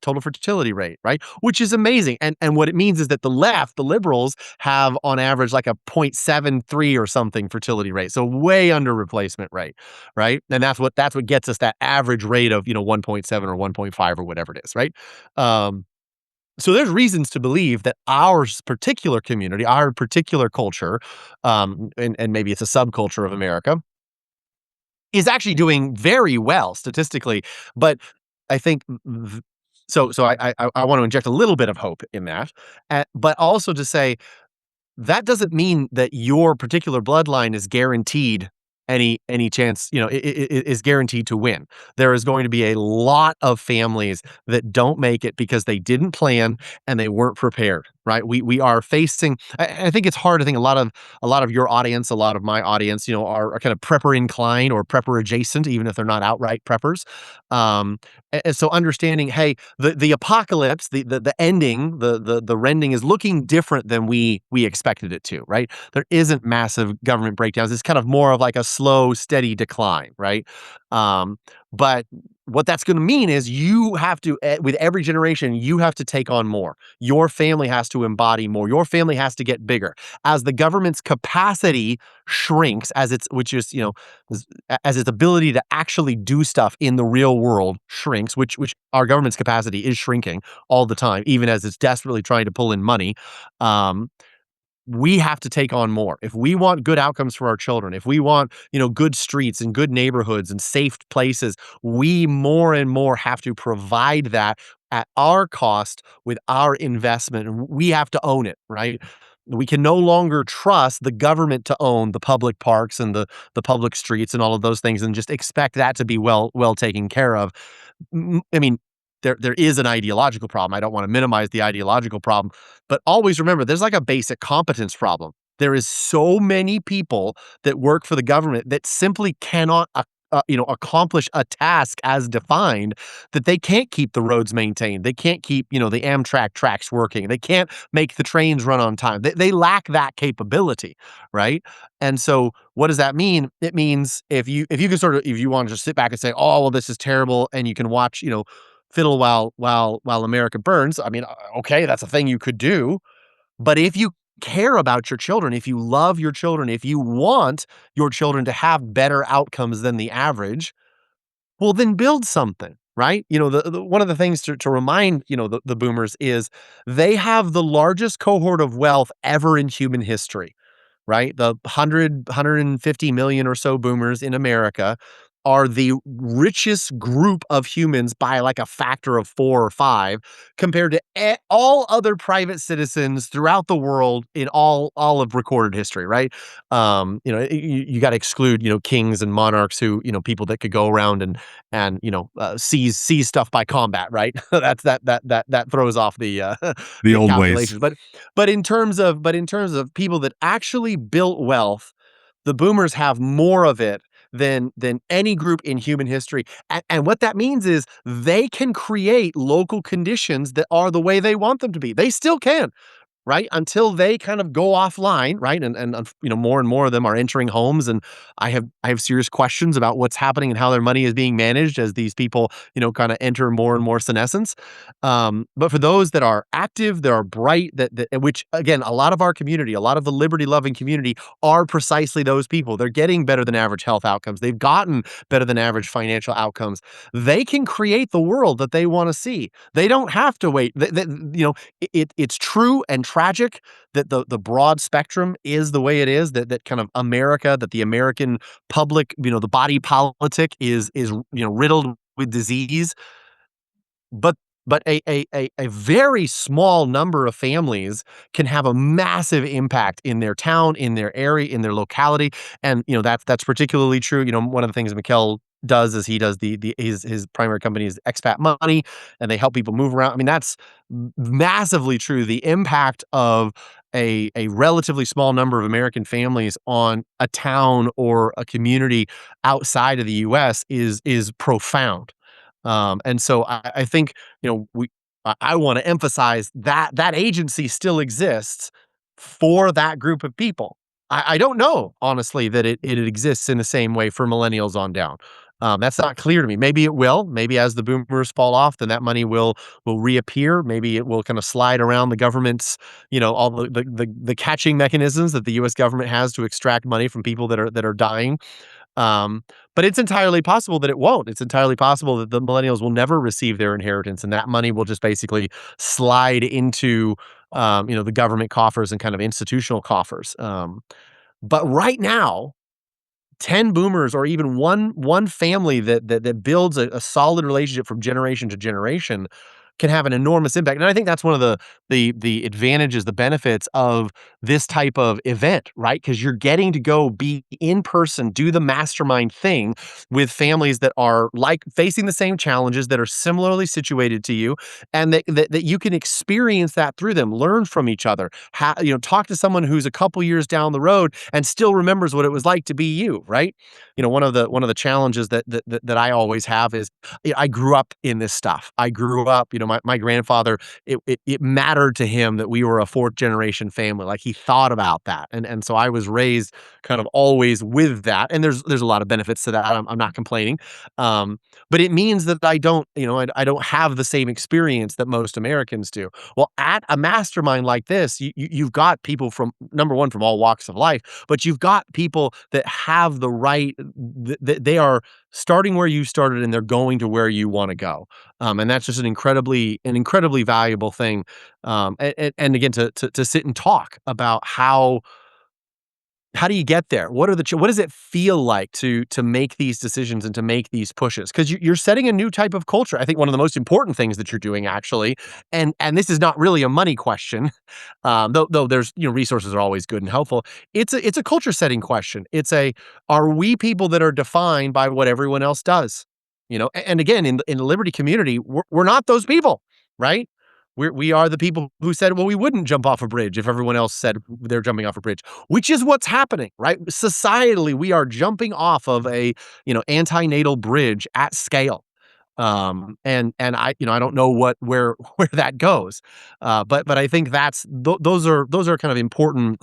total fertility rate, right? Which is amazing. And what it means is that the left, the liberals, have on average like a 0.73 or something fertility rate. So way under replacement rate, right? And that's what gets us that average rate of, 1.7 or 1.5 or whatever it is, right? Um, so there's reasons to believe that our particular community, our particular culture, and maybe it's a subculture of America, is actually doing very well statistically. But I think so. I want to inject a little bit of hope in that, but also to say that doesn't mean that your particular bloodline is guaranteed any chance, is guaranteed to win. There is going to be a lot of families that don't make it because they didn't plan and they weren't prepared, right? We are facing. I think it's hard. I think a lot of your audience, a lot of my audience, are kind of prepper inclined or prepper adjacent, even if they're not outright preppers. And so understanding, hey, the apocalypse, the ending, the rending is looking different than we expected it to, right? There isn't massive government breakdowns. It's kind of more of like a slow, steady decline, right? Um, but what that's going to mean is you have to, with every generation, you have to take on more. Your family has to embody more. Your family has to get bigger. As the government's capacity shrinks, which is, as its ability to actually do stuff in the real world shrinks, which our government's capacity is shrinking all the time, even as it's desperately trying to pull in money. Um, we have to take on more. If we want good outcomes for our children, if we want, good streets and good neighborhoods and safe places, we more and more have to provide that at our cost with our investment. And we have to own it, right? We can no longer trust the government to own the public parks and the public streets and all of those things and just expect that to be well taken care of. I mean, there is an ideological problem. I don't want to minimize the ideological problem, but always remember there's like a basic competence problem. There is so many people that work for the government that simply cannot accomplish a task as defined, that they can't keep the roads maintained. They can't keep, the Amtrak tracks working. They can't make the trains run on time. They lack that capability, right? And so what does that mean? It means if you want to just sit back and say, "Oh, well, this is terrible," and you can watch, fiddle while America burns. I mean, okay, that's a thing you could do. But if you care about your children, if you love your children, if you want your children to have better outcomes than the average, well, then build something, right? One of the things to remind, the boomers is they have the largest cohort of wealth ever in human history, right? The 150 million or so boomers in America are the richest group of humans by like a factor of 4 or 5 compared to all other private citizens throughout the world in all of recorded history, right? You got to exclude, kings and monarchs who, people that could go around and seize stuff by combat, right? That throws off the The the old ways. calculations. But in terms of people that actually built wealth, the boomers have more of it than any group in human history. And what that means is they can create local conditions that are the way they want them to be. They still can. right? Until they kind of go offline, right? More and more of them are entering homes, and I have serious questions about what's happening and how their money is being managed as these people, kind of enter more and more senescence. But for those that are active, that are bright, that which again, a lot of our community, a lot of the liberty loving community are precisely those people. They're getting better than average health outcomes. They've gotten better than average financial outcomes. They can create the world that they want to see. They don't have to wait. It's true and tragic that the broad spectrum is the way it is, that kind of America, that the American public, the body politic is riddled with disease. But a very small number of families can have a massive impact in their town, in their area, in their locality, and that's particularly true. One of the things Mikkel does is he does his primary company is Expat Money, and they help people move around. I mean, that's massively true. The impact of a relatively small number of American families on a town or a community outside of the U.S. is profound. And so I think, I want to emphasize that that agency still exists for that group of people. I don't know, honestly, that it exists in the same way for millennials on down. That's not clear to me. Maybe it will. Maybe as the boomers fall off, then that money will reappear. Maybe it will kind of slide around the government's, all the catching mechanisms that the U.S. government has to extract money from people that are dying. Um, but it's entirely possible that it won't. It's entirely possible that the millennials will never receive their inheritance, and that money will just basically slide into, the government coffers and kind of institutional coffers. But right now, 10 boomers or even one family that builds a solid relationship from generation to generation can have an enormous impact. And I think that's one of the advantages, the benefits of this type of event, right? Because you're getting to go be in person, do the mastermind thing with families that are like facing the same challenges, that are similarly situated to you, and that you can experience that through them, learn from each other, talk to someone who's a couple years down the road and still remembers what it was like to be you, right? One of the challenges that I always have is, I grew up in this stuff. I grew up, my grandfather, it mattered to him that we were a fourth generation family. Like, he thought about that. And so I was raised kind of always with that. And there's a lot of benefits to that. I'm not complaining. Um, but it means that I don't have the same experience that most Americans do. Well, at a mastermind like this, you've got people from, number one, from all walks of life, but you've got people that have the right, they are starting where you started and they're going to where you want to go. And that's just an incredibly valuable thing. And again, to sit and talk about how do you get there? What does it feel like to make these decisions and to make these pushes? Because you're setting a new type of culture. I think one of the most important things that you're doing, actually, and this is not really a money question, though there's, resources are always good and helpful. It's a culture setting question. Are we people that are defined by what everyone else does? And again, in the liberty community, we're not those people, right? We are the people who said, well, we wouldn't jump off a bridge if everyone else said they're jumping off a bridge, which is what's happening, right? Societally, we are jumping off of a, antinatal bridge at scale. And I don't know where that goes. But I think those are kind of important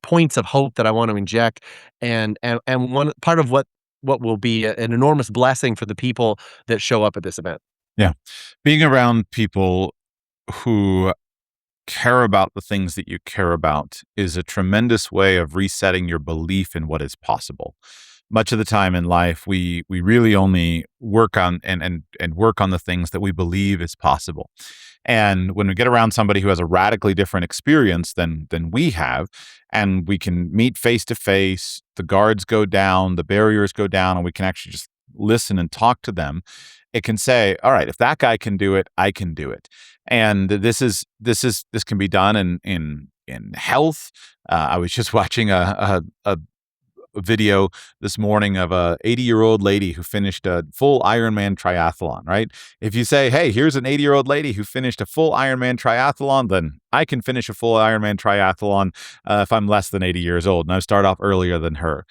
points of hope that I want to inject. And one part of what will be an enormous blessing for the people that show up at this event. Yeah. Being around people who care about the things that you care about is a tremendous way of resetting your belief in what is possible. Much of the time in life, we really only work on and work on the things that we believe is possible. And when we get around somebody who has a radically different experience than we have, and we can meet face to face, the guards go down, the barriers go down, and we can actually just listen and talk to them, it can say, all right, if that guy can do it, I can do it. And this can be done in health. I was just watching a a video this morning of a 80-year-old lady who finished a full Ironman triathlon, right? If you say, hey, here's an 80-year-old lady who finished a full Ironman triathlon, then I can finish a full Ironman triathlon if I'm less than 80 years old, and I start off earlier than her.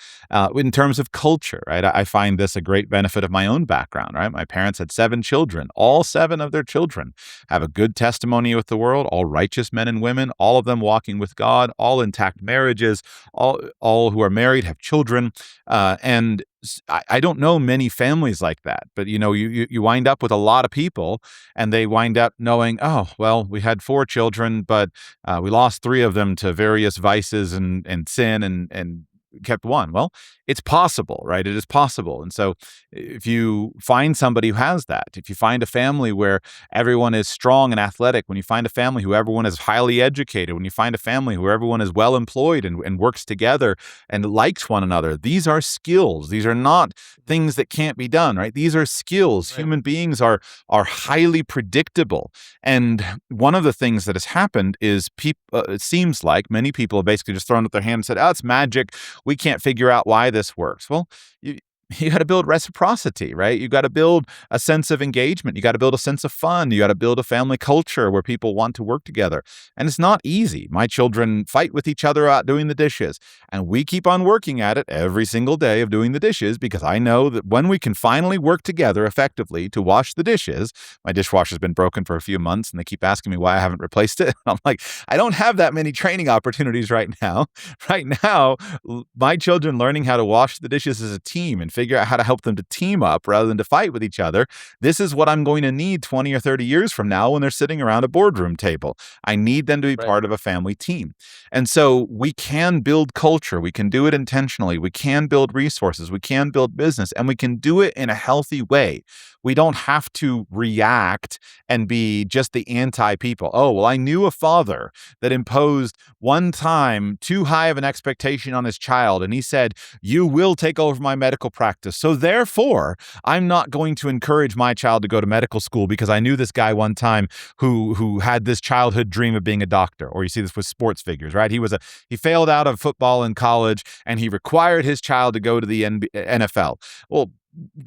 In terms of culture, right, I find this a great benefit of my own background, right? My parents had 7 children. All 7 of their children have a good testimony with the world, all righteous men and women, all of them walking with God, all intact marriages, all who are married have children. And I don't know many families like that, but you wind up with a lot of people, and they wind up knowing, oh, well, we had 4 children, but we lost 3 of them to various vices and sin, and kept 1. Well, it's possible, right? It is possible. And so if you find somebody who has that, if you find a family where everyone is strong and athletic, when you find a family who everyone is highly educated, when you find a family where everyone is well employed and works together and likes one another, these are skills. These are not things that can't be done, right? These are skills. Right. Human beings are highly predictable. And one of the things that has happened is it seems like many people have basically just thrown up their hand and said, oh, it's magic. We can't figure out why this works. Well, you got to build reciprocity, right? You got to build a sense of engagement. You got to build a sense of fun. You got to build a family culture where people want to work together. And it's not easy. My children fight with each other out doing the dishes. And we keep on working at it every single day of doing the dishes, because I know that when we can finally work together effectively to wash the dishes, my dishwasher's been broken for a few months and they keep asking me why I haven't replaced it. I'm like, I don't have that many training opportunities right now. Right now, my children learning how to wash the dishes as a team and figure out how to help them to team up rather than to fight with each other. This is what I'm going to need 20 or 30 years from now when they're sitting around a boardroom table. I need them to be Right. part of a family team. And so we can build culture. We can do it intentionally. We can build resources. We can build business, and we can do it in a healthy way. We don't have to react and be just the anti-people. Oh, well, I knew a father that imposed one time too high of an expectation on his child, and he said, you will take over my medical practice. So therefore, I'm not going to encourage my child to go to medical school because I knew this guy one time who had this childhood dream of being a doctor. Or you see this with sports figures, right? He failed out of football in college, and he required his child to go to the NFL. Well,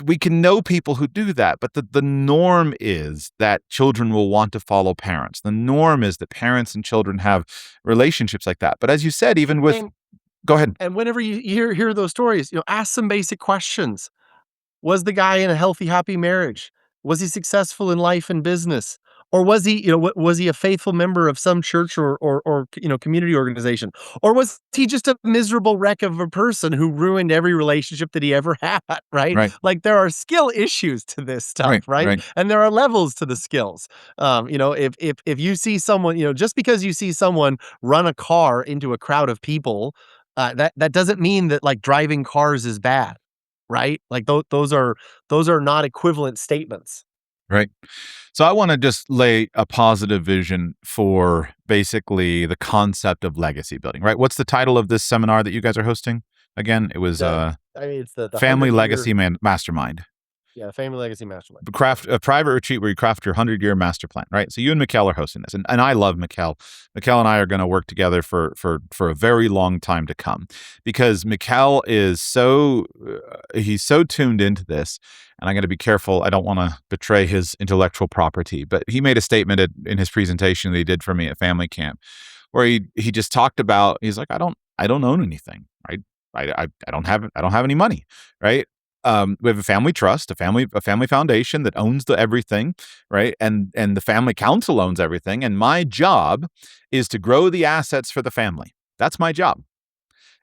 we can know people who do that, but the norm is that children will want to follow parents. The norm is that parents and children have relationships like that. But as you said, even with, go ahead. And whenever you hear those stories, ask some basic questions. Was the guy in a healthy, happy marriage? Was he successful in life and business? Or was he, was he a faithful member of some church or community organization? Or was he just a miserable wreck of a person who ruined every relationship that he ever had, right? Right, Like, there are skill issues to this stuff, right, right? right. And there are levels to the skills. If you see someone, just because you see someone run a car into a crowd of people, that doesn't mean that, like, driving cars is bad, right? Like, those are not equivalent statements. Right. So I want to just lay a positive vision for basically the concept of legacy building, right? What's the title of this seminar that you guys are hosting? Again, it was It's the Family 100-year, Legacy Mastermind. Family legacy mastermind. Craft a private retreat where you craft your 100-year master plan, right? So you and Mikkel are hosting this, and I love Mikkel. Mikkel and I are going to work together for a very long time to come, because Mikkel is he's so tuned into this, and I'm going to be careful. I don't want to betray his intellectual property, but he made a statement in his presentation that he did for me at family camp, where he just talked about, he's like, I don't own anything, right? I don't have any money, right? We have a family trust, a family foundation that owns everything, right? And the family council owns everything. And my job is to grow the assets for the family. That's my job.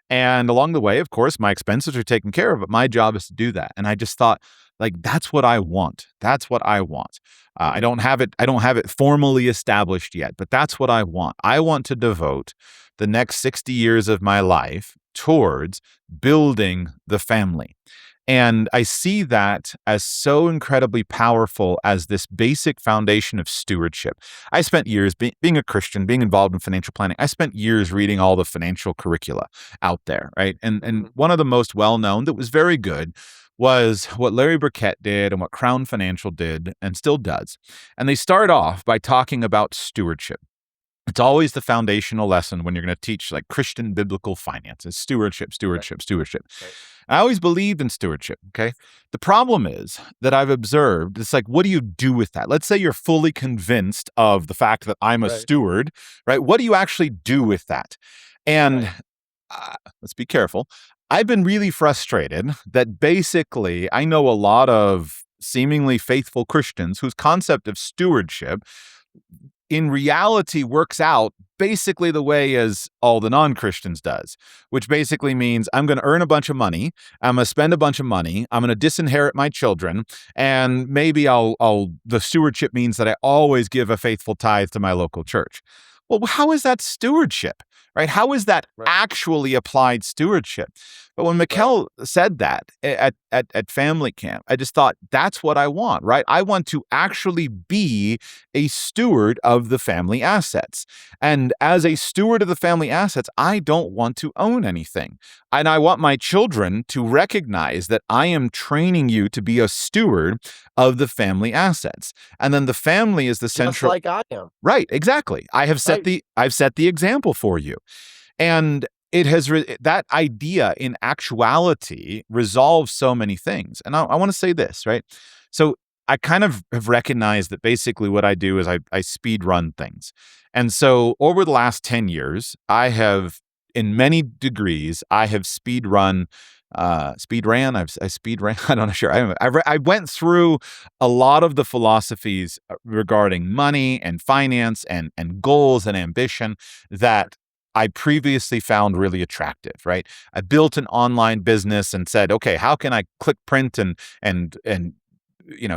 And along the way, of course, my expenses are taken care of, but my job is to do that. And I just thought, like, that's what I want. That's what I want. I don't have it formally established yet, but that's what I want. I want to devote the next 60 years of my life towards building the family. And I see that as so incredibly powerful as this basic foundation of stewardship. I spent years being a Christian, being involved in financial planning. I spent years reading all the financial curricula out there, right? And one of the most well-known that was very good was what Larry Burkett did and what Crown Financial did and still does. And they start off by talking about stewardship. It's always the foundational lesson when you're going to teach like Christian biblical finances, stewardship, stewardship, stewardship. Right. I always believed in stewardship. Okay. The problem is that I've observed it's like, what do you do with that? Let's say you're fully convinced of the fact that I'm a Right. steward, right? What do you actually do with that? And Right. let's be careful. I've been really frustrated that basically I know a lot of seemingly faithful Christians whose concept of stewardship in reality works out basically the way as all the non-Christians does, which basically means I'm going to earn a bunch of money, I'm going to spend a bunch of money, I'm going to disinherit my children, and maybe I'll the stewardship means that I always give a faithful tithe to my local church. Well, how is that stewardship? Right? How is that Right. actually applied stewardship? But when Mikkel said that at family camp, I just thought that's what I want, right? I want to actually be a steward of the family assets. And as a steward of the family assets, I don't want to own anything. And I want my children to recognize that I am training you to be a steward of the family assets. And then the family is the Just central. like I am. Right, exactly. I've set the example for you. And it has that idea in actuality resolves so many things. And I want to say this, right? So I kind of have recognized that basically what I do is I speed run things. And so over the last 10 years, I have, in many degrees, I have speed ran. I speed ran. I'm not sure. I went through a lot of the philosophies regarding money and finance and goals and ambition that I previously found really attractive, right? I built an online business and said, okay, how can I click print and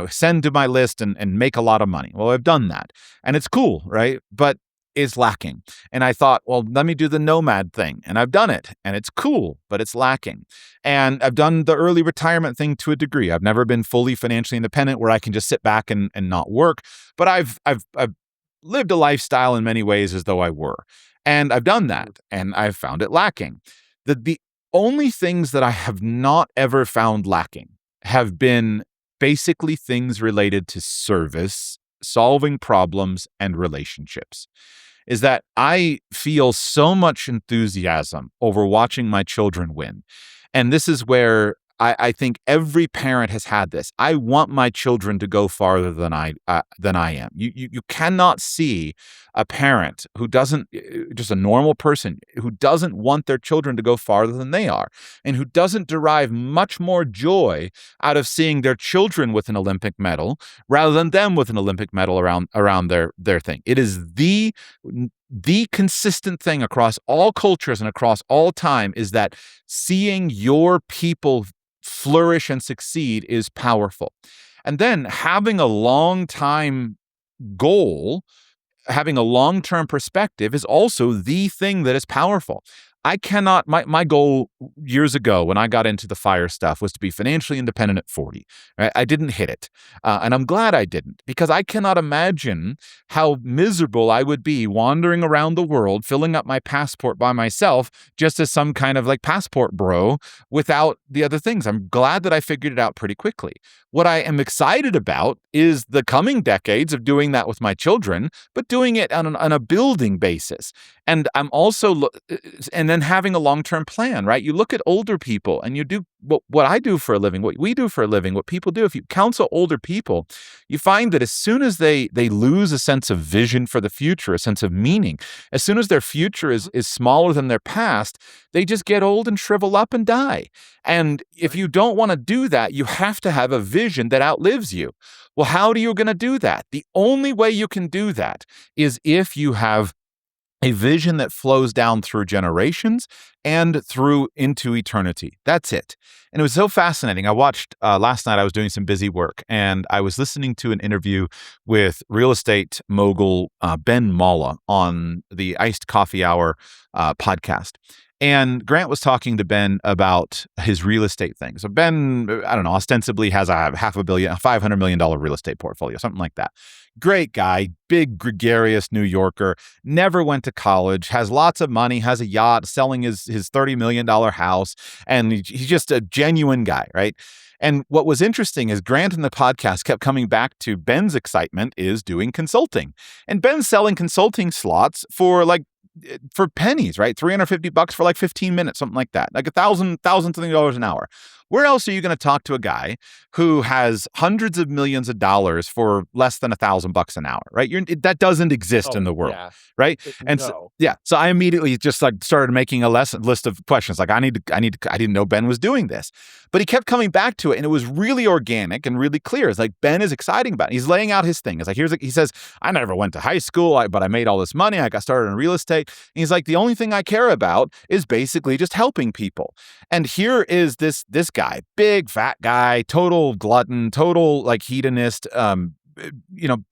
send to my list and make a lot of money? Well, I've done that. And it's cool, right? But it's lacking. And I thought, well, let me do the nomad thing. And I've done it. And it's cool, but it's lacking. And I've done the early retirement thing to a degree. I've never been fully financially independent where I can just sit back and not work. But I've lived a lifestyle in many ways as though I were. And I've done that, and I've found it lacking. The only things that I have not ever found lacking have been basically things related to service, solving problems, and relationships. Is that I feel so much enthusiasm over watching my children win. And this is where I think every parent has had this. I want my children to go farther than I am. You cannot see a parent who doesn't, just a normal person who doesn't want their children to go farther than they are, and who doesn't derive much more joy out of seeing their children with an Olympic medal rather than them with an Olympic medal around their thing. It is the consistent thing across all cultures and across all time is that seeing your people flourish and succeed is powerful. And then having a long time goal, having a long-term perspective is also the thing that is powerful. I cannot, my goal years ago when I got into the fire stuff was to be financially independent at 40. Right? I didn't hit it. And I'm glad I didn't, because I cannot imagine how miserable I would be wandering around the world, filling up my passport by myself, just as some kind of like passport bro without the other things. I'm glad that I figured it out pretty quickly. What I am excited about is the coming decades of doing that with my children, but doing it on a building basis. And I'm also, and then having a long-term plan, right? You look at older people and you do what I do for a living, what we do for a living, what people do. If you counsel older people, you find that as soon as they lose a sense of vision for the future, a sense of meaning, as soon as their future is smaller than their past, they just get old and shrivel up and die. And if you don't want to do that, you have to have a vision that outlives you. Well, how are you going to do that? The only way you can do that is if you have a vision that flows down through generations and through into eternity. That's it. And it was so fascinating. I watched last night, I was doing some busy work and I was listening to an interview with real estate mogul Ben Malla on the Iced Coffee Hour podcast. And Grant was talking to Ben about his real estate thing. So Ben, I don't know, ostensibly has a $500 million real estate portfolio, something like that. Great guy, big gregarious New Yorker, never went to college, has lots of money, has a yacht, selling his $30 million house. And he's just a genuine guy, right? And what was interesting is Grant in the podcast kept coming back to Ben's excitement is doing consulting. And Ben's selling consulting slots for pennies, right? $350 for like 15 minutes, something like that, like thousand something dollars an hour. Where else are you going to talk to a guy who has hundreds of millions of dollars for less than $1,000 an hour, right? That doesn't exist in the world, right? And so, so I immediately just like started making a list of questions. Like I didn't know Ben was doing this, but he kept coming back to it, and it was really organic and really clear. It's like Ben is exciting about it. He's laying out his thing. It's like he says, I never went to high school, but I made all this money. I got started in real estate. And he's like, the only thing I care about is basically just helping people. And here is this guy, big fat guy, total glutton, total like hedonist.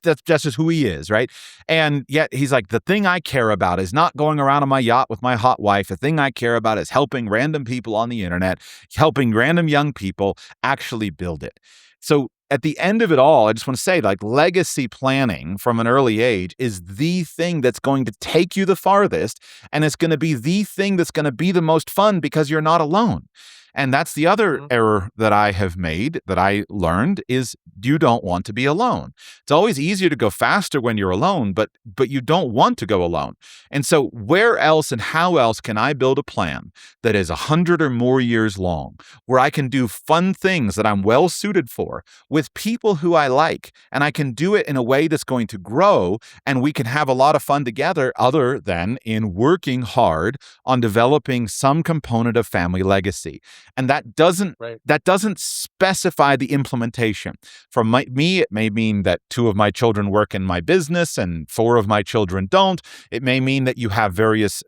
That's just who he is, right? And yet he's like, the thing I care about is not going around on my yacht with my hot wife. The thing I care about is helping random people on the internet, helping random young people actually build it. So at the end of it all, I just want to say, like, legacy planning from an early age is the thing that's going to take you the farthest, and it's going to be the thing that's going to be the most fun because you're not alone. And that's the other error that I have made, that I learned, is you don't want to be alone. It's always easier to go faster when you're alone, but you don't want to go alone. And so where else and how else can I build a plan that is 100 or more years long, where I can do fun things that I'm well suited for with people who I like, and I can do it in a way that's going to grow, and we can have a lot of fun together, other than in working hard on developing some component of family legacy. And that doesn't specify the implementation. For me, it may mean that 2 of my children work in my business and 4 of my children don't. It may mean that you have various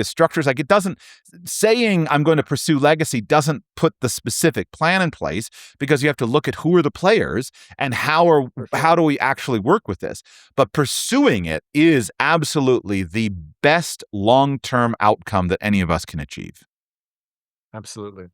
structures. Like, it doesn't, saying I'm going to pursue legacy doesn't put the specific plan in place, because you have to look at who are the players and how do we actually work with this. But pursuing it is absolutely the best long-term outcome that any of us can achieve. Absolutely.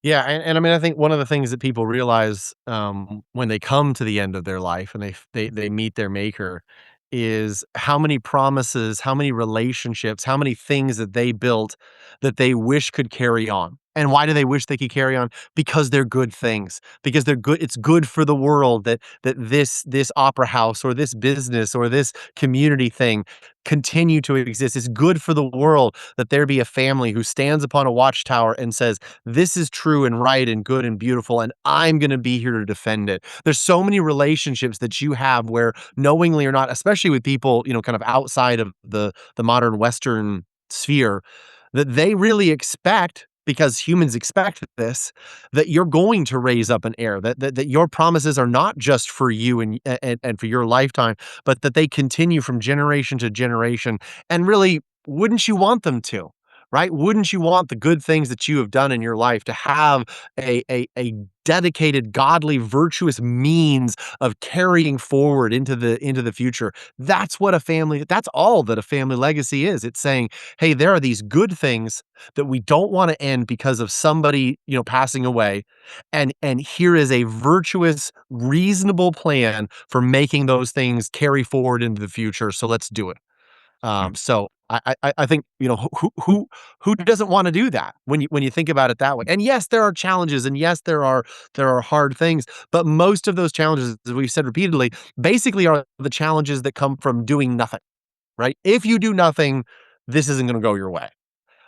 Yeah, and I mean, I think one of the things that people realize, when they come to the end of their life and they meet their maker, is how many promises, how many relationships, how many things that they built that they wish could carry on. And why do they wish they could carry on? Because they're good things. Because they're good. It's good for the world that this opera house or this business or this community thing continue to exist. It's good for the world that there be a family who stands upon a watchtower and says, this is true and right and good and beautiful, and I'm going to be here to defend it. There's so many relationships that you have where, knowingly or not, especially with people, kind of outside of the modern Western sphere, that they really expect, because humans expect this, that you're going to raise up an heir, that your promises are not just for you and for your lifetime, but that they continue from generation to generation. And really, wouldn't you want them to? Right? Wouldn't you want the good things that you have done in your life to have a dedicated, godly, virtuous means of carrying forward into the future? That's all that a family legacy is. It's saying, hey, there are these good things that we don't want to end because of somebody, passing away. And here is a virtuous, reasonable plan for making those things carry forward into the future. So let's do it. So I think, who doesn't want to do that when you think about it that way? And yes, there are challenges, and yes, there are hard things, but most of those challenges, as we've said repeatedly, basically are the challenges that come from doing nothing. Right? If you do nothing, this isn't going to go your way.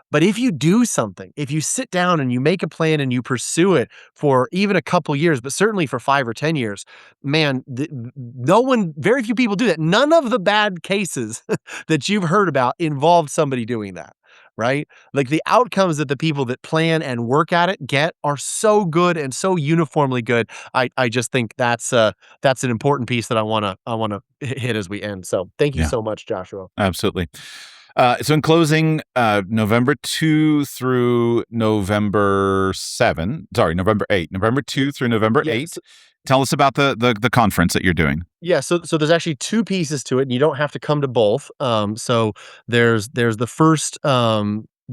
But if you do something, if you sit down and you make a plan and you pursue it for even a couple years, but certainly for 5 or 10 years, man, very few people do that. None of the bad cases that you've heard about involved somebody doing that, right? Like, the outcomes that the people that plan and work at it get are so good and so uniformly good. I just think that's an important piece that I want to hit as we end. So thank you so much, Joshua. Absolutely. So in closing, November 2 through November 8, November 2 through November 8. Tell us about the conference that you're doing. Yeah, so there's actually 2 pieces to it, and you don't have to come to both. So there's the first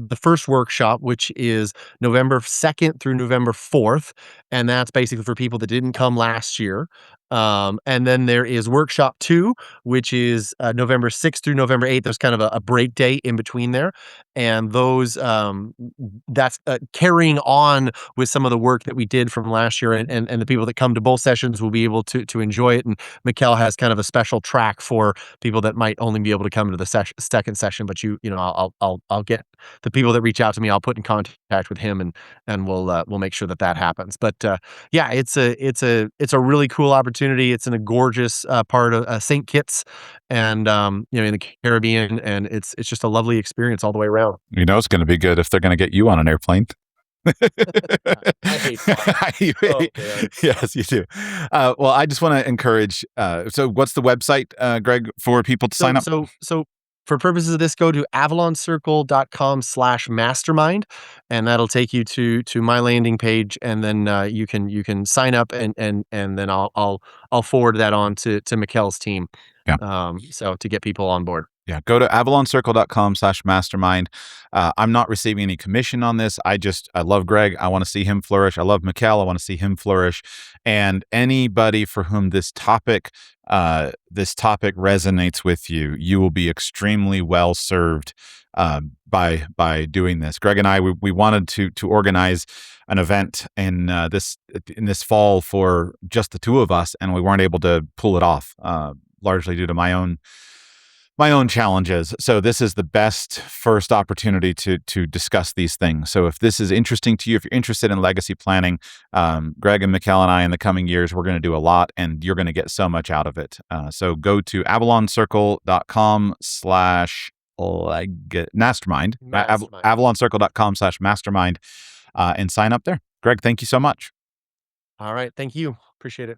the first workshop, which is November 2nd through November 4th, and that's basically for people that didn't come last year. And then there is workshop 2, which is November 6th through November 8th. There's kind of a break day in between there, and that's carrying on with some of the work that we did from last year, and the people that come to both sessions will be able to enjoy it. And Mikkel has kind of a special track for people that might only be able to come to the second session. But I'll get the people that reach out to me. I'll put in contact with him, and we'll make sure that happens. But yeah, it's a really cool opportunity. It's in a gorgeous part of St. Kitts, and in the Caribbean, and it's just a lovely experience all the way around. You know, it's going to be good if they're going to get you on an airplane. I hate flying. Oh, man. Yes, you do. Well, I just want to encourage. So, what's the website, Greg, for people to sign up? So for purposes of this, go to avalоncircle.com/mastermind, and that'll take you to my landing page, and then you can sign up, and then I'll forward that on to Mikkel's team. Yeah. So to get people on board. Yeah, go to avalоncircle.com/mastermind. I'm not receiving any commission on this. I love Greg. I want to see him flourish. I love Mikkel. I want to see him flourish. And anybody for whom this topic resonates with you, you will be extremely well served by doing this. Greg and I, we wanted to organize an event in this fall for just the two of us, and we weren't able to pull it off, largely due to my own challenges. So this is the best first opportunity to discuss these things. So if this is interesting to you, if you're interested in legacy planning, Greg and Mikkel and I in the coming years, we're going to do a lot, and you're going to get so much out of it. So go to avalоncircle.com/mastermind, avalоncircle.com/mastermind, and sign up there. Greg, thank you so much. All right. Thank you. Appreciate it.